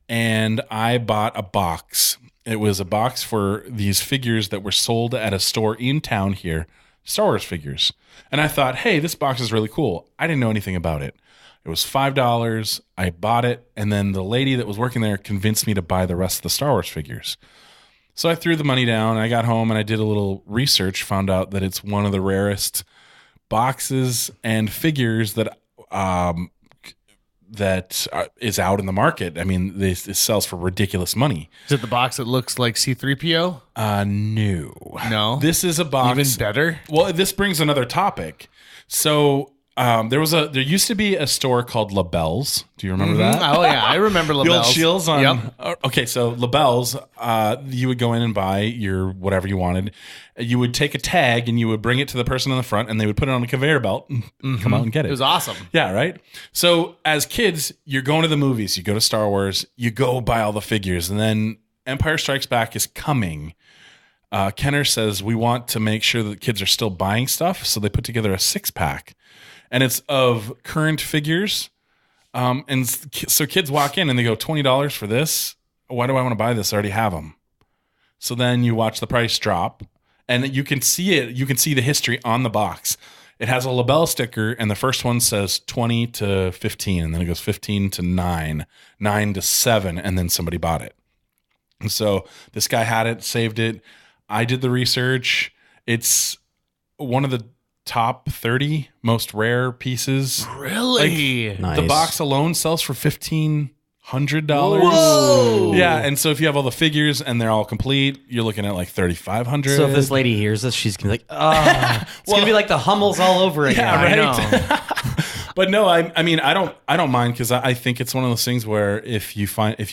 and I bought a box. It was a box for these figures that were sold at a store in town here, Star Wars figures. And I thought, hey, this box is really cool. I didn't know anything about it. It was $5. I bought it, and then the lady that was working there convinced me to buy the rest of the Star Wars figures. So I threw the money down. I got home and I did a little research, found out that it's one of the rarest boxes and figures that is out in the market. I mean, it sells for ridiculous money. Is it the box that looks like C-3PO? No. This is a box. Even better? Well, this brings another topic. So there used to be a store called LaBelle's. Do you remember that? Oh yeah, I remember LaBelle's. The old shields on. Yep. Okay, so LaBelle's, you would go in and buy your whatever you wanted. You would take a tag and you would bring it to the person in the front, and they would put it on a conveyor belt and come out and get it. It was awesome. Yeah, right? So as kids, you're going to the movies. You go to Star Wars. You go buy all the figures. And then Empire Strikes Back is coming. Kenner says, we want to make sure that kids are still buying stuff. So they put together a 6-pack. And it's of current figures. And so kids walk in and they go, $20 for this? Why do I want to buy this? I already have them. So then you watch the price drop. And you can see it. You can see the history on the box. It has a LaBelle sticker, and the first one says 20 to 15, and then it goes 15 to 9, 9 to 7, and then somebody bought it. And so this guy had it, saved it. I did the research. It's one of the top 30 most rare pieces. Really? Nice. The box alone sells for $1,500. Whoa! Yeah, and so if you have all the figures and they're all complete, you're looking at like $3,500. So if this lady hears this, she's gonna be like, "Oh, it's gonna be like the Hummels all over again." Yeah, right. I know. But no, I mean, I don't mind, because I think it's one of those things where if you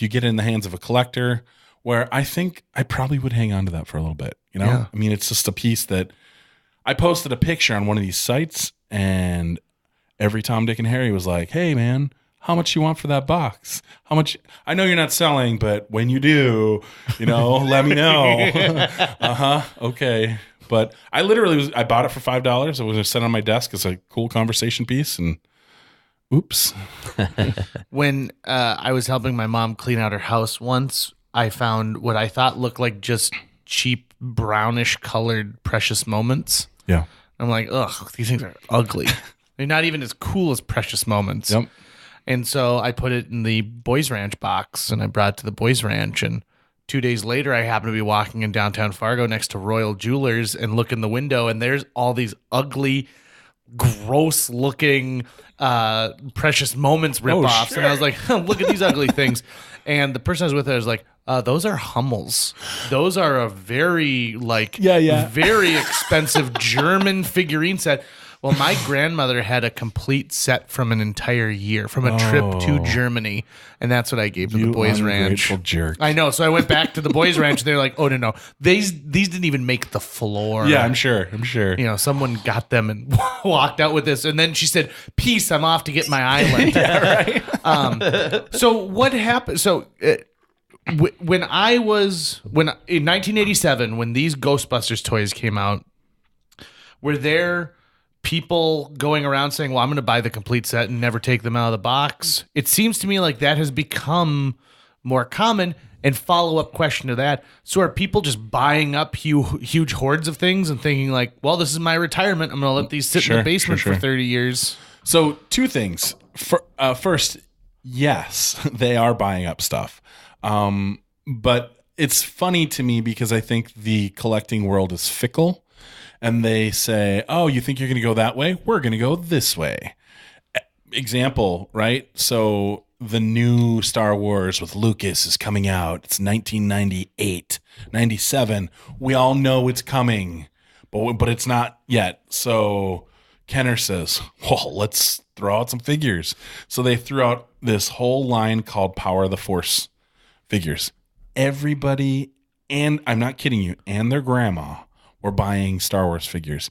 get it in the hands of a collector, where I think I probably would hang on to that for a little bit. You know, Yeah. I mean, it's just a piece that I posted a picture on one of these sites, and every Tom, Dick, and Harry was like, "Hey, man, how much you want for that box? How much? I know you're not selling, but when you do, let me know." Okay. But I literally I bought it for $5. It was set on my desk as a cool conversation piece, and oops. When I was helping my mom clean out her house once, I found what I thought looked like just cheap brownish colored Precious Moments. Yeah. I'm like, ugh, these things are ugly. They're not even as cool as Precious Moments. Yep. And so I put it in the Boys Ranch box, and I brought it to the Boys Ranch. And 2 days later, I happened to be walking in downtown Fargo next to Royal Jewelers and look in the window, and there's all these ugly, gross-looking Precious Moments ripoffs. Sure. And I was like, look at these ugly things. And the person I was with, I was like, those are Hummels. Those are a very, very expensive German figurine set. Well, my grandmother had a complete set from an entire year, from a trip to Germany, and that's what I gave to the Boys Ranch. Jerk. I know. So I went back to the Boys Ranch, and they're like, "Oh no, these didn't even make the floor." Yeah, I'm sure. Someone got them and walked out with this, and then she said, "Peace, I'm off to get my island." Yeah, right. So what happened? So. When in 1987, when these Ghostbusters toys came out, were there people going around saying, well, I'm going to buy the complete set and never take them out of the box? It seems to me like that has become more common. And follow-up question to that, so are people just buying up huge hordes of things and thinking like, well, this is my retirement, I'm going to let these sit in the basement for 30 years? So 2 things. First, yes, they are buying up stuff. But it's funny to me because I think the collecting world is fickle, and they say, oh, you think you're going to go that way? We're going to go this way. Example, right? So the new Star Wars with Lucas is coming out. It's 1998, 97. We all know it's coming, but it's not yet. So Kenner says, well, let's throw out some figures. So they threw out this whole line called Power of the Force figures. Everybody, and I'm not kidding you, and their grandma were buying Star Wars figures.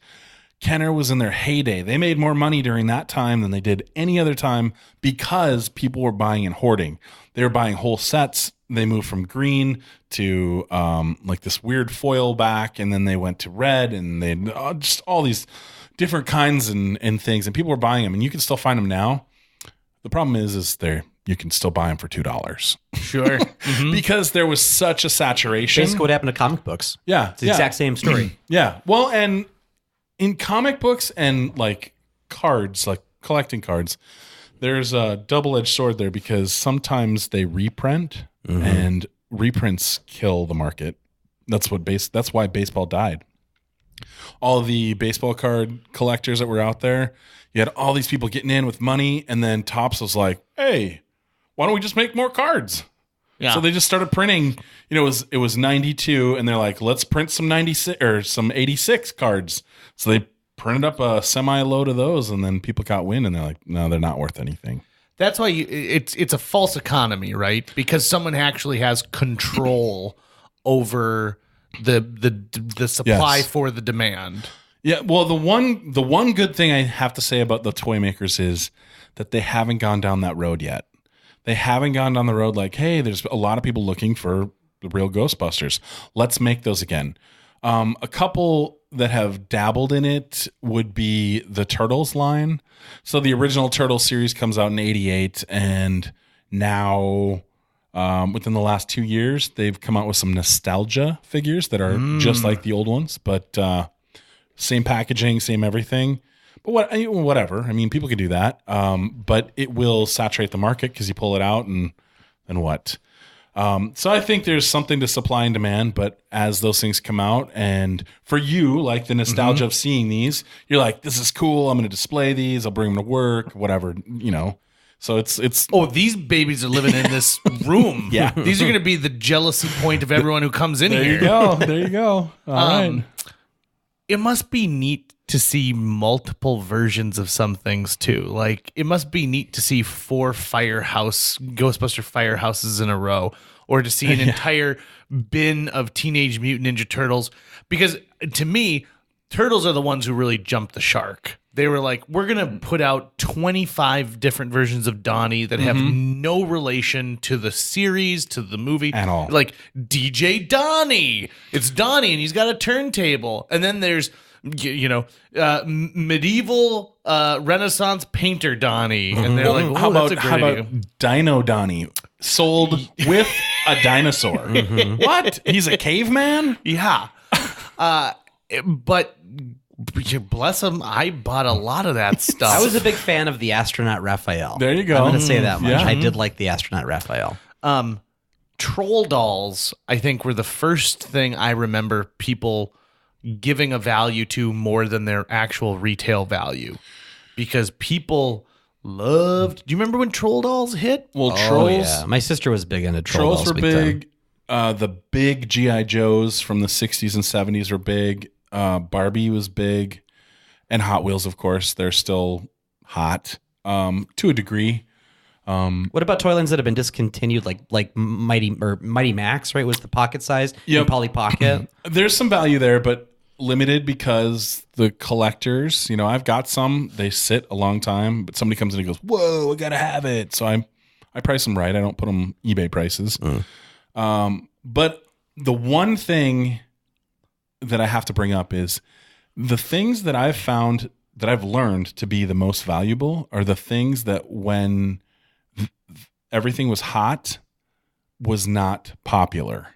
Kenner was in their heyday. They made more money during that time than they did any other time because people were buying and hoarding. They were buying whole sets. They moved from green to like this weird foil back, and then they went to red, and they just all these different kinds and things, and people were buying them, and you can still find them now. The problem is you can still buy them for $2 Sure. because there was such a saturation. Basically, what happened to comic books? Yeah, It's the exact same story. Yeah. Well, and in comic books and like cards, like collecting cards, there's a double-edged sword there because sometimes they reprint and reprints kill the market. That's why baseball died. All the baseball card collectors that were out there, you had all these people getting in with money, and then Topps was like, "Hey, why don't we just make more cards?" Yeah. So they just started printing. It was 92, and they're like, "Let's print some 96 or some 86 cards." So they printed up a semi-load of those, and then people got wind, and they're like, "No, they're not worth anything." That's why it's a false economy, right? Because someone actually has control over the supply Yes. for the demand. Yeah, well, the one good thing I have to say about the toy makers is that they haven't gone down that road yet. They haven't gone down the road like, hey, there's a lot of people looking for the real Ghostbusters. Let's make those again. A couple that have dabbled in it would be the Turtles line. So the original Turtles series comes out in '88, and now within the last 2 years, they've come out with some nostalgia figures that are just like the old ones, but same packaging, same everything. But whatever. I mean, people can do that, but it will saturate the market because you pull it out and what? So I think there's something to supply and demand, but as those things come out, and for you, like the nostalgia of seeing these, you're like, this is cool. I'm going to display these. I'll bring them to work, whatever, So it's Oh, these babies are living in this room. Yeah. These are going to be the jealousy point of everyone who comes in there here. you go. There you go. All right. It must be neat to see multiple versions of some things too. Like it must be neat to see 4 Ghostbuster firehouses in a row, or to see an entire bin of Teenage Mutant Ninja Turtles. Because to me, Turtles are the ones who really jumped the shark. They were like, we're going to put out 25 different versions of Donnie that have no relation to the series, to the movie. At all. Like DJ Donnie. It's Donnie and he's got a turntable. And then there's, medieval Renaissance painter Donnie. And they're like, How that's a about great idea. Dino Donnie sold with a dinosaur? What? He's a caveman? Yeah. But bless him, I bought a lot of that stuff. I was a big fan of the astronaut Raphael. There you go. I'm going to say that much. Yeah. I did like the astronaut Raphael. Troll dolls, I think, were the first thing I remember people giving a value to more than their actual retail value, because people loved. Do you remember when troll dolls hit? Well, Oh, Trolls. yeah. My sister was big into Trolls dolls were time. big. The big G.I. Joes from the 60s and 70s were big. Barbie was big. And Hot Wheels, of course. They're still hot to a degree. What about toy lines that have been discontinued, like Mighty Max, right? Was the pocket size Yep. and Polly Pocket? There's some value there, but limited because the collectors, I've got some. They sit a long time, but somebody comes in and goes, whoa, I got to have it. So I price them right. I don't put them eBay prices. But the one thing that I have to bring up is the things that I've found that I've learned to be the most valuable are the things that when everything was hot was not popular.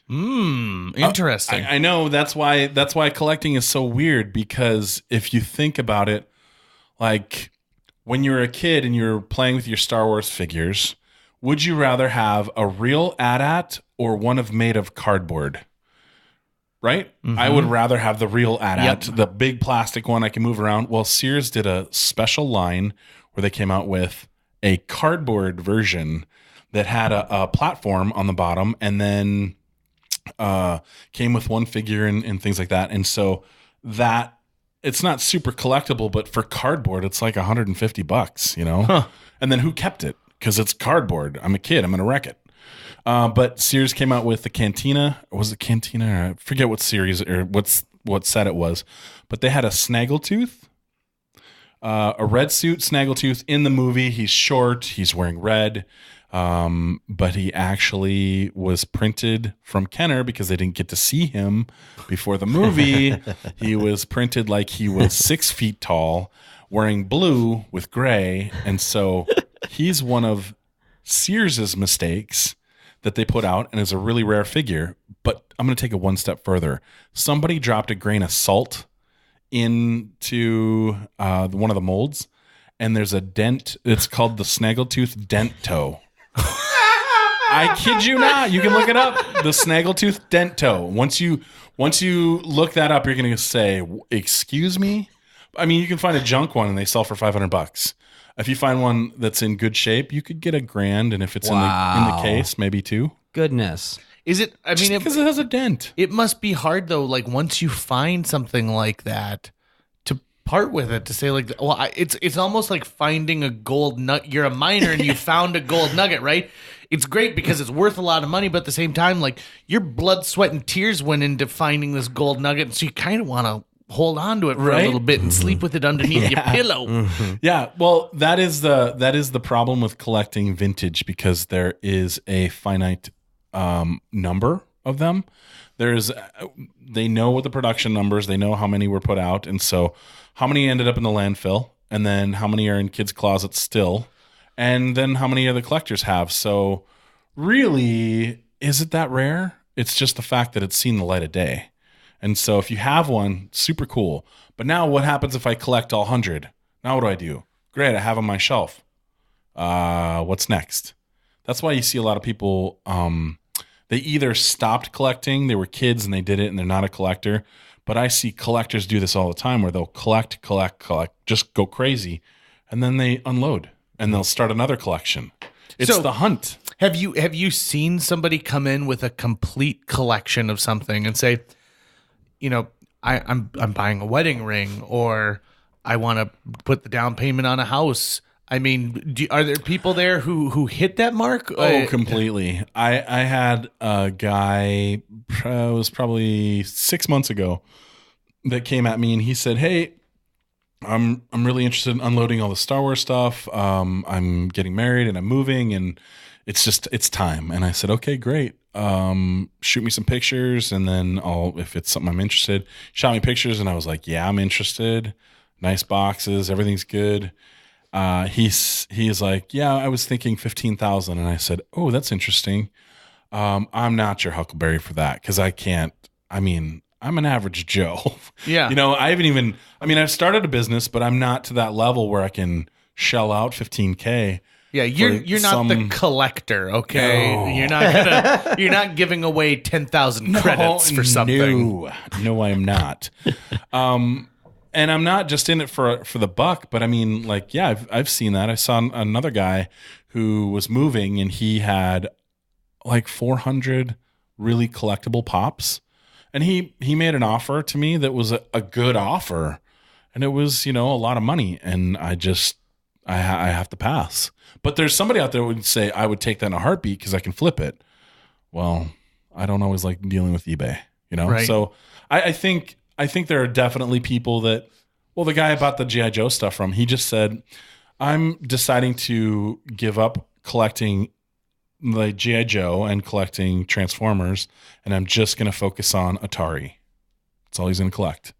Interesting. I know that's why collecting is so weird, because if you think about it, like when you were a kid and you're playing with your Star Wars figures, would you rather have a real AT-AT or one made of cardboard? Right? I would rather have the real AT-AT, the big plastic one I can move around. Well, Sears did a special line where they came out with a cardboard version that had a platform on the bottom, and then came with one figure and things like that. And so that it's not super collectible, but for cardboard, it's like $150, And then who kept it? Because it's cardboard. I'm a kid. I'm going to wreck it. But Sears came out with the Cantina. Was it Cantina? I forget what series or what set it was. But they had a Snaggletooth, a red suit Snaggletooth in the movie. He's short. He's wearing red. But he actually was printed from Kenner because they didn't get to see him before the movie. He was printed like he was 6 feet tall, wearing blue with gray. And so he's one of Sears's mistakes that they put out and is a really rare figure. But I'm going to take it one step further. Somebody dropped a grain of salt into one of the molds, and there's a dent. It's called the Snaggletooth Dent Toe. I kid you not. You can look it up. The Snaggletooth Dent Toe. Once you look that up, you're going to say, "Excuse me." I mean, you can find a junk one and they sell for $500. If you find one that's in good shape, you could get $1,000, and if it's in the case, maybe $2,000. Goodness. Is it? I mean, Because it has a dent. it must be hard though. Like once you find something like that, to part with it, to say like, well, it's almost like finding a gold nugget. You're a miner and you found a gold nugget, right? It's great because it's worth a lot of money, but at the same time, like your blood, sweat, and tears went into finding this gold nugget, and so you kind of want to hold on to it for a little bit and sleep with it underneath your pillow. Yeah, well, that is the problem with collecting vintage, because there is a finite number of them. They know what the production numbers, they know how many were put out, and so how many ended up in the landfill, and then how many are in kids' closets still, and then how many other collectors have. So really, is it that rare? It's just the fact that it's seen the light of day. And so if you have one, super cool. But now what happens if I collect all 100? Now what do I do? Great, I have on my shelf. What's next? That's why you see a lot of people, they either stopped collecting, they were kids and they did it and they're not a collector. But I see collectors do this all the time where they'll collect, just go crazy. And then they unload and they'll start another collection. It's the hunt. Have you seen somebody come in with a complete collection of something and say, you know, I'm buying a wedding ring, or I want to put the down payment on a house? I mean, are there people there who hit that mark? Oh, completely. I had a guy, it was probably 6 months ago, that came at me and he said, "Hey, I'm really interested in unloading all the Star Wars stuff. I'm getting married and I'm moving, and it's time." And I said, "Okay, great. Shoot me some pictures, and then if it's something I'm interested." Shot me pictures and I was like, "Yeah, I'm interested. Nice boxes, everything's good." He's like, "Yeah, I was thinking 15,000." And I said, "Oh, that's interesting. I'm not your Huckleberry for that, because I'm an average Joe." Yeah. I've started a business, but I'm not to that level where I can shell out $15K. Yeah, you're not the collector, okay? No. You're not giving away 10,000 credits for something. No, I am not. And I'm not just in it for the buck, but I mean, like, yeah, I've seen that. I saw another guy who was moving and he had like 400 really collectible pops, and he made an offer to me that was a good offer, and it was, a lot of money, and I have to pass. But there's somebody out there who would say, I would take that in a heartbeat because I can flip it. Well, I don't always like dealing with eBay, Right. So I think there are definitely people that, well, the guy I bought the G.I. Joe stuff from, he just said, "I'm deciding to give up collecting like G.I. Joe and collecting Transformers, and I'm just going to focus on Atari." That's all he's going to collect.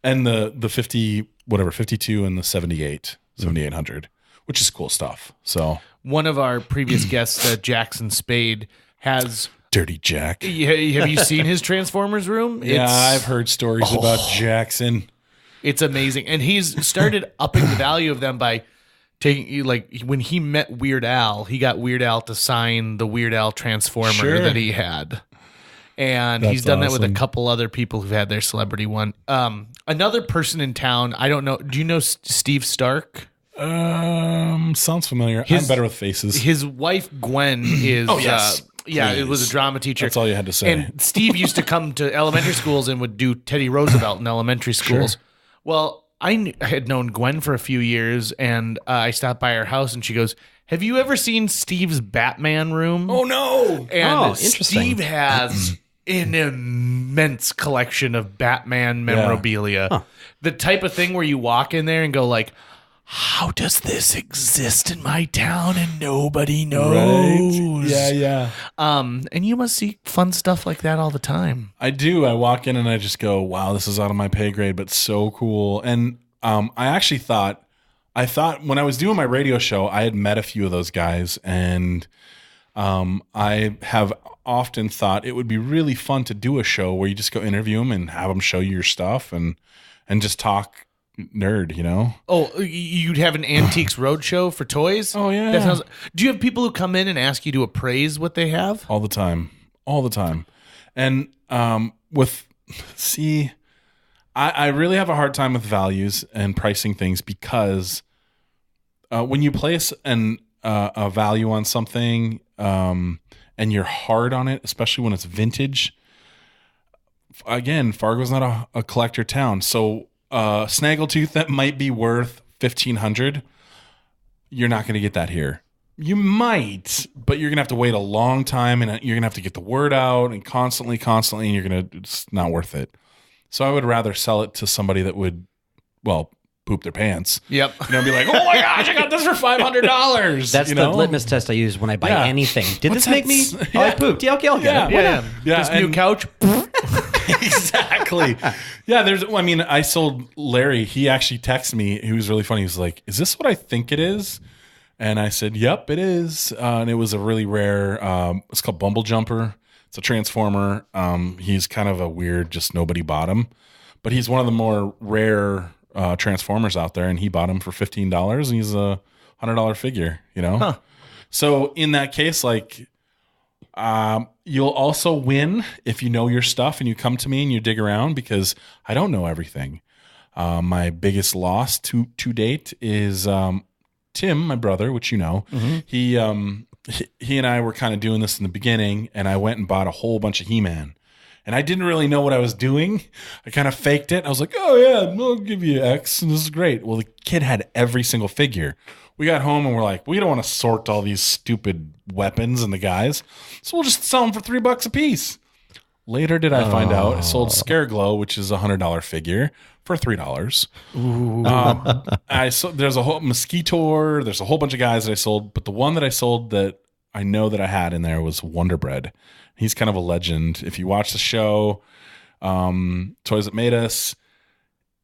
And the 52 and the 7800, which is cool stuff. So one of our previous guests, Jackson Spade, has Dirty Jack. Have you seen his Transformers room? Yeah, I've heard stories about Jackson. It's amazing. And he's started upping the value of them by taking you, like, when he met Weird Al, he got Weird Al to sign the Weird Al Transformer that he had. And he's done that with a couple other people who've had their celebrity one. Another person in town, I don't know. Do you know Steve Stark? Sounds familiar. I'm better with faces. His wife Gwen is. Oh, yes. It was a drama teacher. That's all you had to say. And Steve used to come to elementary schools and would do Teddy Roosevelt in elementary schools. Sure. Well, I had known Gwen for a few years, and I stopped by her house, and she goes, "Have you ever seen Steve's Batman room?" Oh, no. And interesting. Steve has an immense collection of Batman memorabilia. Huh. The type of thing where you walk in there and go like, how does this exist in my town and nobody knows? Right. Yeah. And you must see fun stuff like that all the time. I do. I walk in and I just go, wow, this is out of my pay grade, but so cool. And I actually thought I thought when I was doing my radio show, I had met a few of those guys, and I have often thought it would be really fun to do a show where you just go interview them and have them show you your stuff and just talk nerd, you know? Oh, you'd have an Antiques Roadshow for toys? Oh, yeah. That sounds, do you have people who come in and ask you to appraise what they have? All the time. And I really have a hard time with values and pricing things because when you place a value on something and you're hard on it, especially when it's vintage, again, Fargo's not a collector town. So snaggletooth that might be worth $1,500, you're not going to get that here. You might, but you're going to have to wait a long time, and you're going to have to get the word out and constantly, and it's not worth it. So I would rather sell it to somebody that would, poop their pants. Yep. You know, be like, oh my gosh, I got this for $500. That's the litmus test I use when I buy anything. Did this make me? Oh, I pooped. Yeah, okay, I'll get it. Yeah. This new couch. Exactly. Yeah, I sold Larry. He actually texted me. He was really funny. He was like, is this what I think it is? And I said, yep, it is. And it was a really rare, it's called Bumble Jumper. It's a transformer. He's kind of a weird, just nobody bought him. But he's one of the more rare transformers out there, and he bought him for $15, and he's a $100 figure, you know? Huh. So in that case, you'll also win if you know your stuff and you come to me and you dig around, because I don't know everything. My biggest loss to date is Tim, my brother, which you know. Mm-hmm. He and I were kind of doing this in the beginning, and I went and bought a whole bunch of He-Man. And I didn't really know what I was doing. I kind of faked it. I was like, oh, yeah, I'll give you X, and this is great. Well, the kid had every single figure. We got home, and we're like, we don't want to sort all these stupid weapons and the guys, so we'll just sell them for $3 a piece. Later did I find out I sold Scareglow, which is a $100 figure, for $3. There's a whole Mosquitor. There's a whole bunch of guys that I sold, but the one that I sold that I know that I had in there was Wonder Bread. He's kind of a legend. If you watch the show, Toys That Made Us,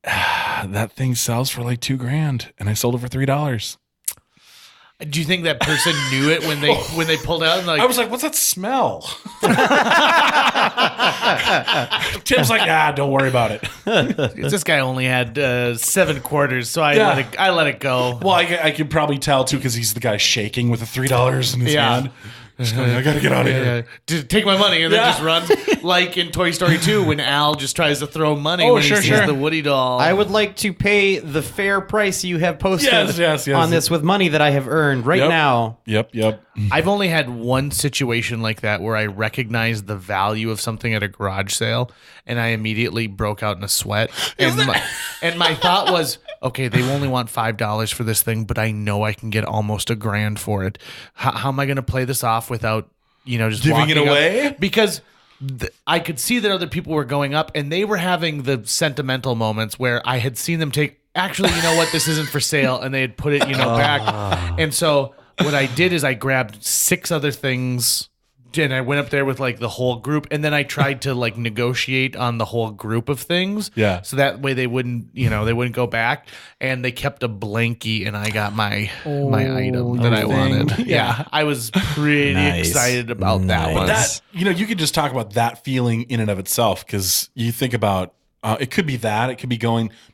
that thing sells for like $2,000, and I sold it for $3. Do you think that person knew it when they pulled out? And I was like, "What's that smell?" Tim's like, don't worry about it." This guy only had 7 quarters, so I let it go. Well, I could probably tell too, because he's the guy shaking with the $3 in his hand. I gotta get out of here. Just take my money and then just runs. Like in Toy Story 2 when Al just tries to throw money when he sees the Woody doll. I would like to pay the fair price you have posted yes. on this with money that I have earned now. Yep. I've only had one situation like that where I recognized the value of something at a garage sale, and I immediately broke out in a sweat. And my thought was, okay, they only want $5 for this thing, but I know I can get almost $1,000 for it. How am I going to play this off without, just giving it away? Up? Because I could see that other people were going up, and they were having the sentimental moments where I had seen them take, actually, you know what, this isn't for sale, and they had put it, back. And so what I did is I grabbed 6 other things, and I went up there with the whole group, and then I tried to negotiate on the whole group of things. Yeah. So that way they wouldn't, they wouldn't go back, and they kept a blankie, and I got my item that I wanted. Yeah. I was pretty excited about that one. That, you could just talk about that feeling in and of itself, because you think about, it could be that, it could be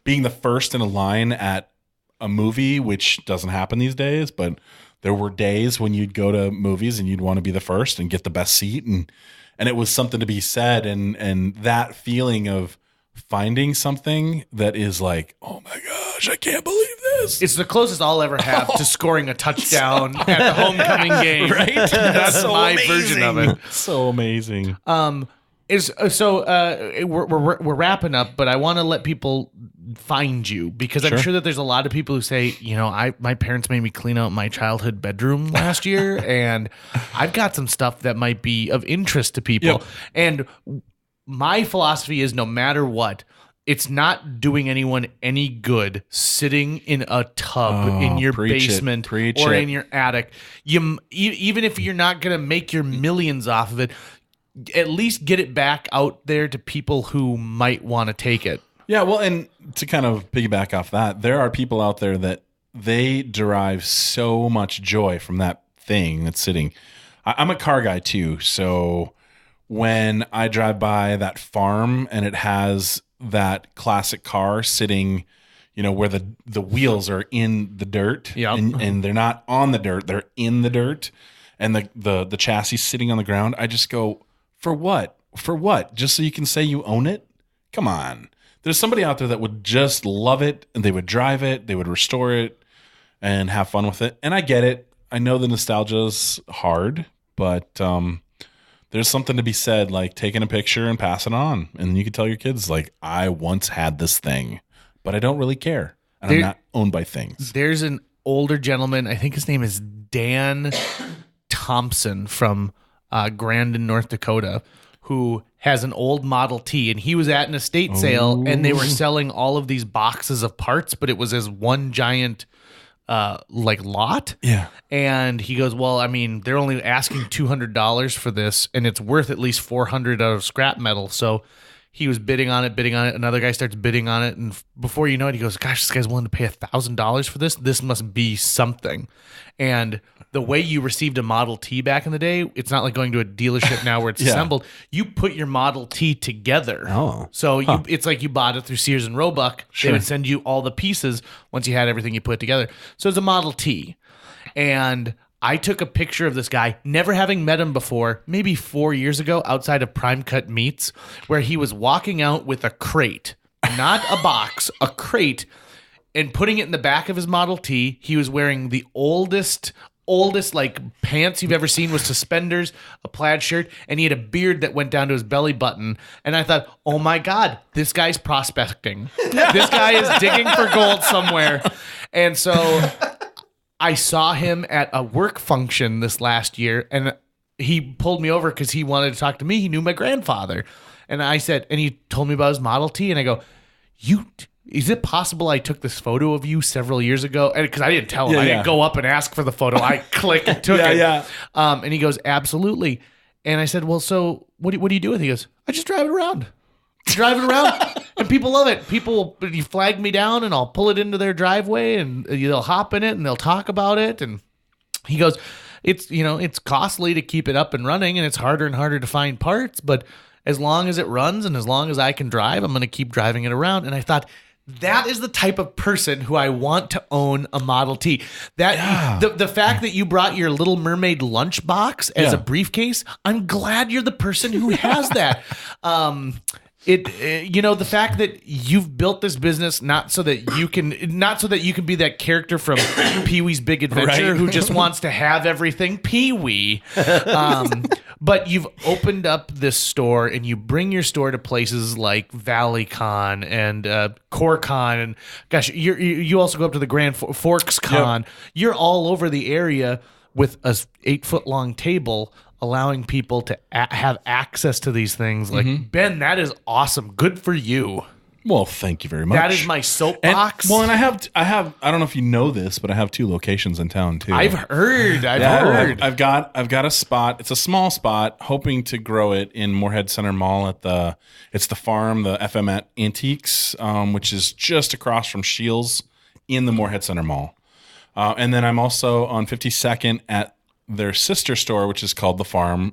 being the first in a line at a movie, which doesn't happen these days, but there were days when you'd go to movies and you'd want to be the first and get the best seat, and it was something to be said, and that feeling of finding something that is like, oh my gosh, I can't believe this. It's the closest I'll ever have to scoring a touchdown at the homecoming game. Right? That's so my amazing. version of it. So amazing. We're wrapping up, but I want to let people find you, because I'm sure that there's a lot of people who say, my parents made me clean out my childhood bedroom last year, and I've got some stuff that might be of interest to people. Yep. And my philosophy is, no matter what, it's not doing anyone any good sitting in a tub in your basement or in your attic. Even if you're not going to make your millions off of it, at least get it back out there to people who might want to take it. Yeah, well, and to kind of piggyback off that, there are people out there that they derive so much joy from that thing that's sitting. I'm a car guy too, so when I drive by that farm and it has that classic car sitting, where the wheels are in the dirt, Yep. and they're not on the dirt, they're in the dirt, and the chassis sitting on the ground, I just go, for what? For what? Just so you can say you own it? Come on. There's somebody out there that would just love it, and they would drive it, they would restore it, and have fun with it. And I get it. I know the nostalgia's hard, but there's something to be said, like taking a picture and passing it on. And you can tell your kids, like, I once had this thing, but I don't really care. And I'm not owned by things. There's an older gentleman, I think his name is Dan Thompson from Grandin, North Dakota, who has an old Model T, and he was at an estate sale, and they were selling all of these boxes of parts, but it was as one giant lot. Yeah. And he goes, well, I mean, they're only asking $200 for this, and it's worth at least $400 out of scrap metal. So he was bidding on it. Another guy starts bidding on it. And before you know it, he goes, gosh, this guy's willing to pay $1,000 for this. This must be something. And the way you received a Model T back in the day, it's not like going to a dealership now where it's assembled. You put your Model T together. Oh. So it's like you bought it through Sears and Roebuck. Sure. They would send you all the pieces once you had everything you put together. So it's a Model T. And I took a picture of this guy, never having met him before, maybe 4 years ago, outside of Prime Cut Meats, where he was walking out with a crate, not a box, a crate, and putting it in the back of his Model T. He was wearing the oldest like pants you've ever seen with suspenders, a plaid shirt, and he had a beard that went down to his belly button. And I thought, oh my God, this guy's prospecting. This guy is digging for gold somewhere. And so I saw him at a work function this last year, and he pulled me over because he wanted to talk to me. He knew my grandfather. And I said, and he told me about his Model T, and I go, is it possible I took this photo of you several years ago? And because I didn't tell him, I didn't go up and ask for the photo. I clicked and took it. Yeah. And he goes, absolutely. And I said, well, so what do you do with it? He goes, I just drive it around. And people love it. You flag me down, and I'll pull it into their driveway, and they'll hop in it, and they'll talk about it. And he goes, it's costly to keep it up and running, and it's harder and harder to find parts. But as long as it runs and as long as I can drive, I'm going to keep driving it around. And I thought, that is the type of person who I want to own a Model T. The fact that you brought your Little Mermaid lunchbox as a briefcase, I'm glad you're the person who has that. The fact that you've built this business not so that you can be that character from Pee-wee's Big Adventure who just wants to have everything Pee-wee. But you've opened up this store, and you bring your store to places like ValleyCon and CoreCon, and gosh, you also go up to the Grand Forks Con. Yep. You're all over the area with a 8-foot long table, allowing people to have access to these things. Like, Ben, that is awesome. Good for you. Well, thank you very much. That is my soapbox. And I have. I don't know if you know this, but I have 2 locations in town too. I've heard. I've got a spot. It's a small spot, hoping to grow it in Moorhead Center Mall it's the farm, the FM Antiques, which is just across from Shields in the Moorhead Center Mall. And then I'm also on 52nd at their sister store, which is called The Farm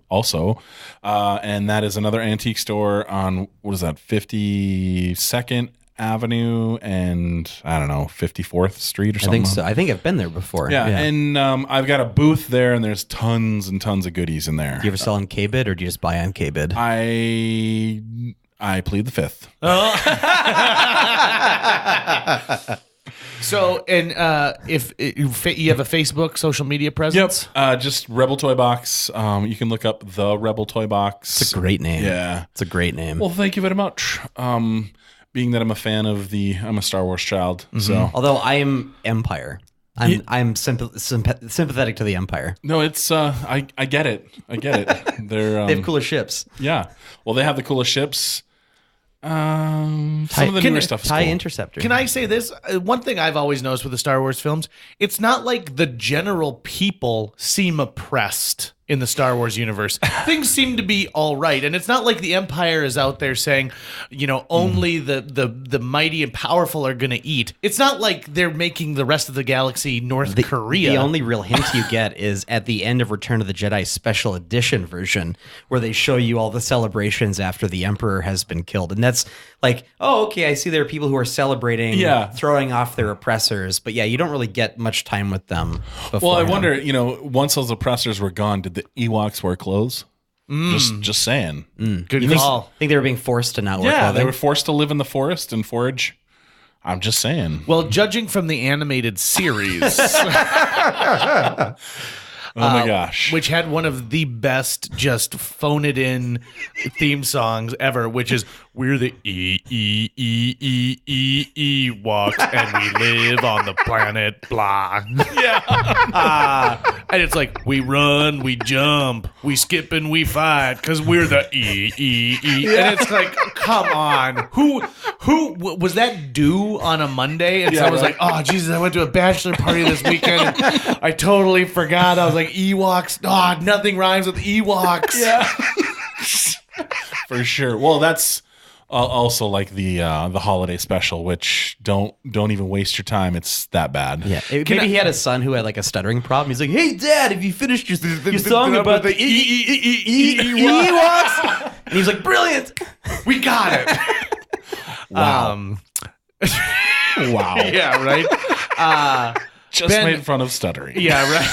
also. And that is another antique store on, 52nd Avenue and, I don't know, 54th Street or something. I think so. I think I've been there before. Yeah. And I've got a booth there, and there's tons and tons of goodies in there. Do you ever sell on KBID, or do you just buy on KBID? I plead the fifth. So, and if you have a Facebook social media presence? Yep. Just Rebel Toy Box. You can look up the Rebel Toy Box. It's a great name. Yeah. It's a great name. Well, thank you very much. Being that I'm a fan of I'm a Star Wars child. So, although I am Empire. I'm sympathetic to the Empire. No, it's I get it. They have cooler ships. Yeah. Well, they have the coolest ships. Some of the newer stuff is TIE cool. Interceptor. Can I say this? One thing I've always noticed with the Star Wars films, it's not like the general people seem oppressed in the Star Wars universe. Things seem to be all right. And it's not like the Empire is out there saying, only the mighty and powerful are going to eat. It's not like they're making the rest of the galaxy North Korea. The only real hint you get is at the end of Return of the Jedi special edition version, where they show you all the celebrations after the Emperor has been killed. And that's like, oh, okay, I see there are people who are celebrating, throwing off their oppressors. But yeah, you don't really get much time with them before. Well, I wonder, once those oppressors were gone, did the Ewoks wear clothes? Just saying. Good call. Think they were being forced to not wear Yeah, clothing? they were forced to live in the forest and forage. I'm just saying. Well, judging from the animated series, Oh my gosh. which had one of the best just phone it in theme songs ever, which is we're the Ewoks and we live on the planet blah. Yeah. And it's like we run, we jump, we skip and we fight because we're the And it's like, come on. Who was that due on a Monday? And someone was like, oh, Jesus, I went to a bachelor party this weekend. And I totally forgot. I was like, Ewoks. Oh, nothing rhymes with Ewoks. Yeah. For sure. Well, that's also like the holiday special, which don't even waste your time. It's that bad. Yeah. Maybe he had a son who had like a stuttering problem. He's like, hey, Dad, have you finished your song about the Ewoks? And he's like, brilliant. We got it. Wow. Wow. Yeah, right? Just Ben- made fun of stuttering. Yeah, right.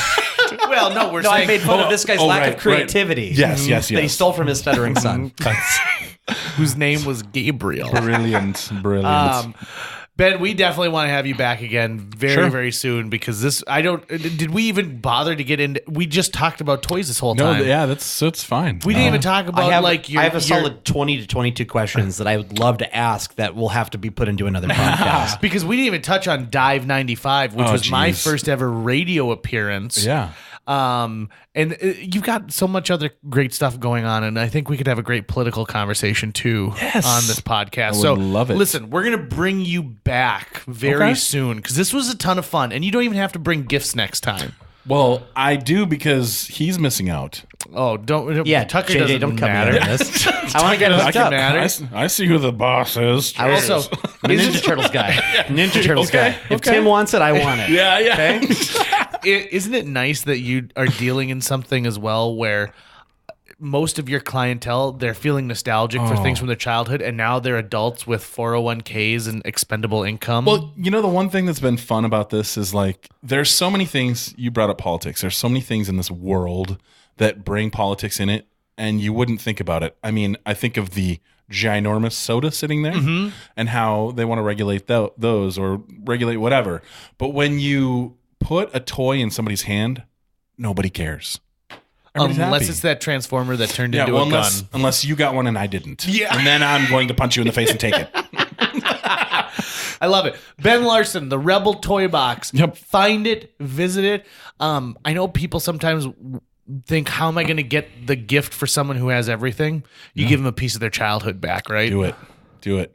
Well, no, we're No, saying I made fun of this guy's lack right, of creativity. right. Yes. That he stole from his stuttering son. whose name was Gabriel. Brilliant. Ben, we definitely want to have you back again very, Sure. very soon because did we even bother to get into, we just talked about toys this whole time. That's fine. We didn't even talk about I have your a solid 20 to 22 questions that I would love to ask that will have to be put into another podcast. because we didn't even touch on Dive 95, which was my first ever radio appearance. Yeah. And you've got so much other great stuff going on, and I think we could have a great political conversation too on this podcast. I would love it. Listen, we're gonna bring you back very soon because this was a ton of fun, and you don't even have to bring gifts next time. Well, I do because he's missing out. Oh, don't. Yeah, Tucker JJ, doesn't don't cut me matter. out of this. I want to get hooked up. I see who the boss is. I also, I'm a Ninja Turtles guy. Ninja Turtles guy. If Tim wants it, I want it. Yeah. Okay? Isn't it nice that you are dealing in something as well where most of your clientele, they're feeling nostalgic for things from their childhood, and now they're adults with 401ks and expendable income? Well, the one thing that's been fun about this is like there's so many things. You brought up politics. There's so many things in this world that bring politics in it, and you wouldn't think about it. I mean, I think of the ginormous soda sitting there and how they want to regulate those or regulate whatever. But when you put a toy in somebody's hand, nobody cares. Everybody's Unless happy. it's that transformer that turned into a gun. Unless you got one and I didn't. Yeah. And then I'm going to punch you in the face and take it. I love it. Ben Larson, the Rebel Toy Box. Yep. Find it, visit it. I know people sometimes think, how am I going to get the gift for someone who has everything? You give them a piece of their childhood back, right? Do it.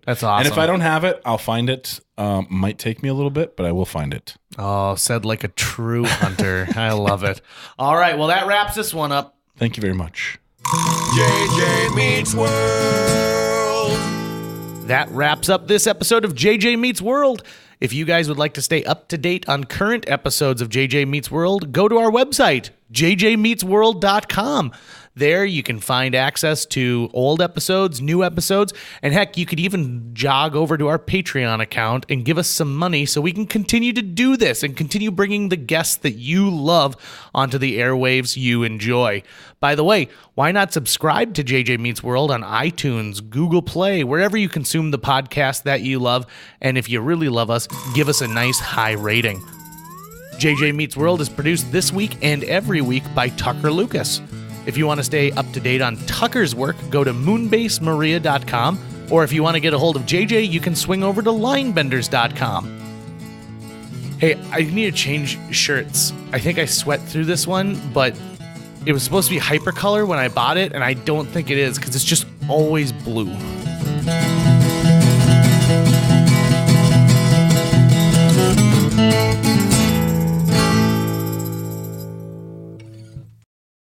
That's awesome. And if I don't have it, I'll find it. Might take me a little bit, but I will find it. Oh, said like a true hunter. I love it. All right. Well, that wraps this one up. Thank you very much. JJ Meets World. That wraps up this episode of JJ Meets World. If you guys would like to stay up to date on current episodes of JJ Meets World, go to our website, jjmeetsworld.com. There you can find access to old episodes, new episodes, and heck, you could even jog over to our Patreon account and give us some money so we can continue to do this and continue bringing the guests that you love onto the airwaves you enjoy. By the way, why not subscribe to JJ Meets World on iTunes, Google Play, wherever you consume the podcast that you love, and if you really love us, give us a nice high rating. JJ Meets World is produced this week and every week by Tucker Lucas. If you want to stay up to date on Tucker's work, go to moonbasemaria.com, or if you want to get a hold of JJ, you can swing over to linebenders.com. Hey, I need to change shirts. I think I sweat through this one, but it was supposed to be hypercolor when I bought it, and I don't think it is because it's just always blue.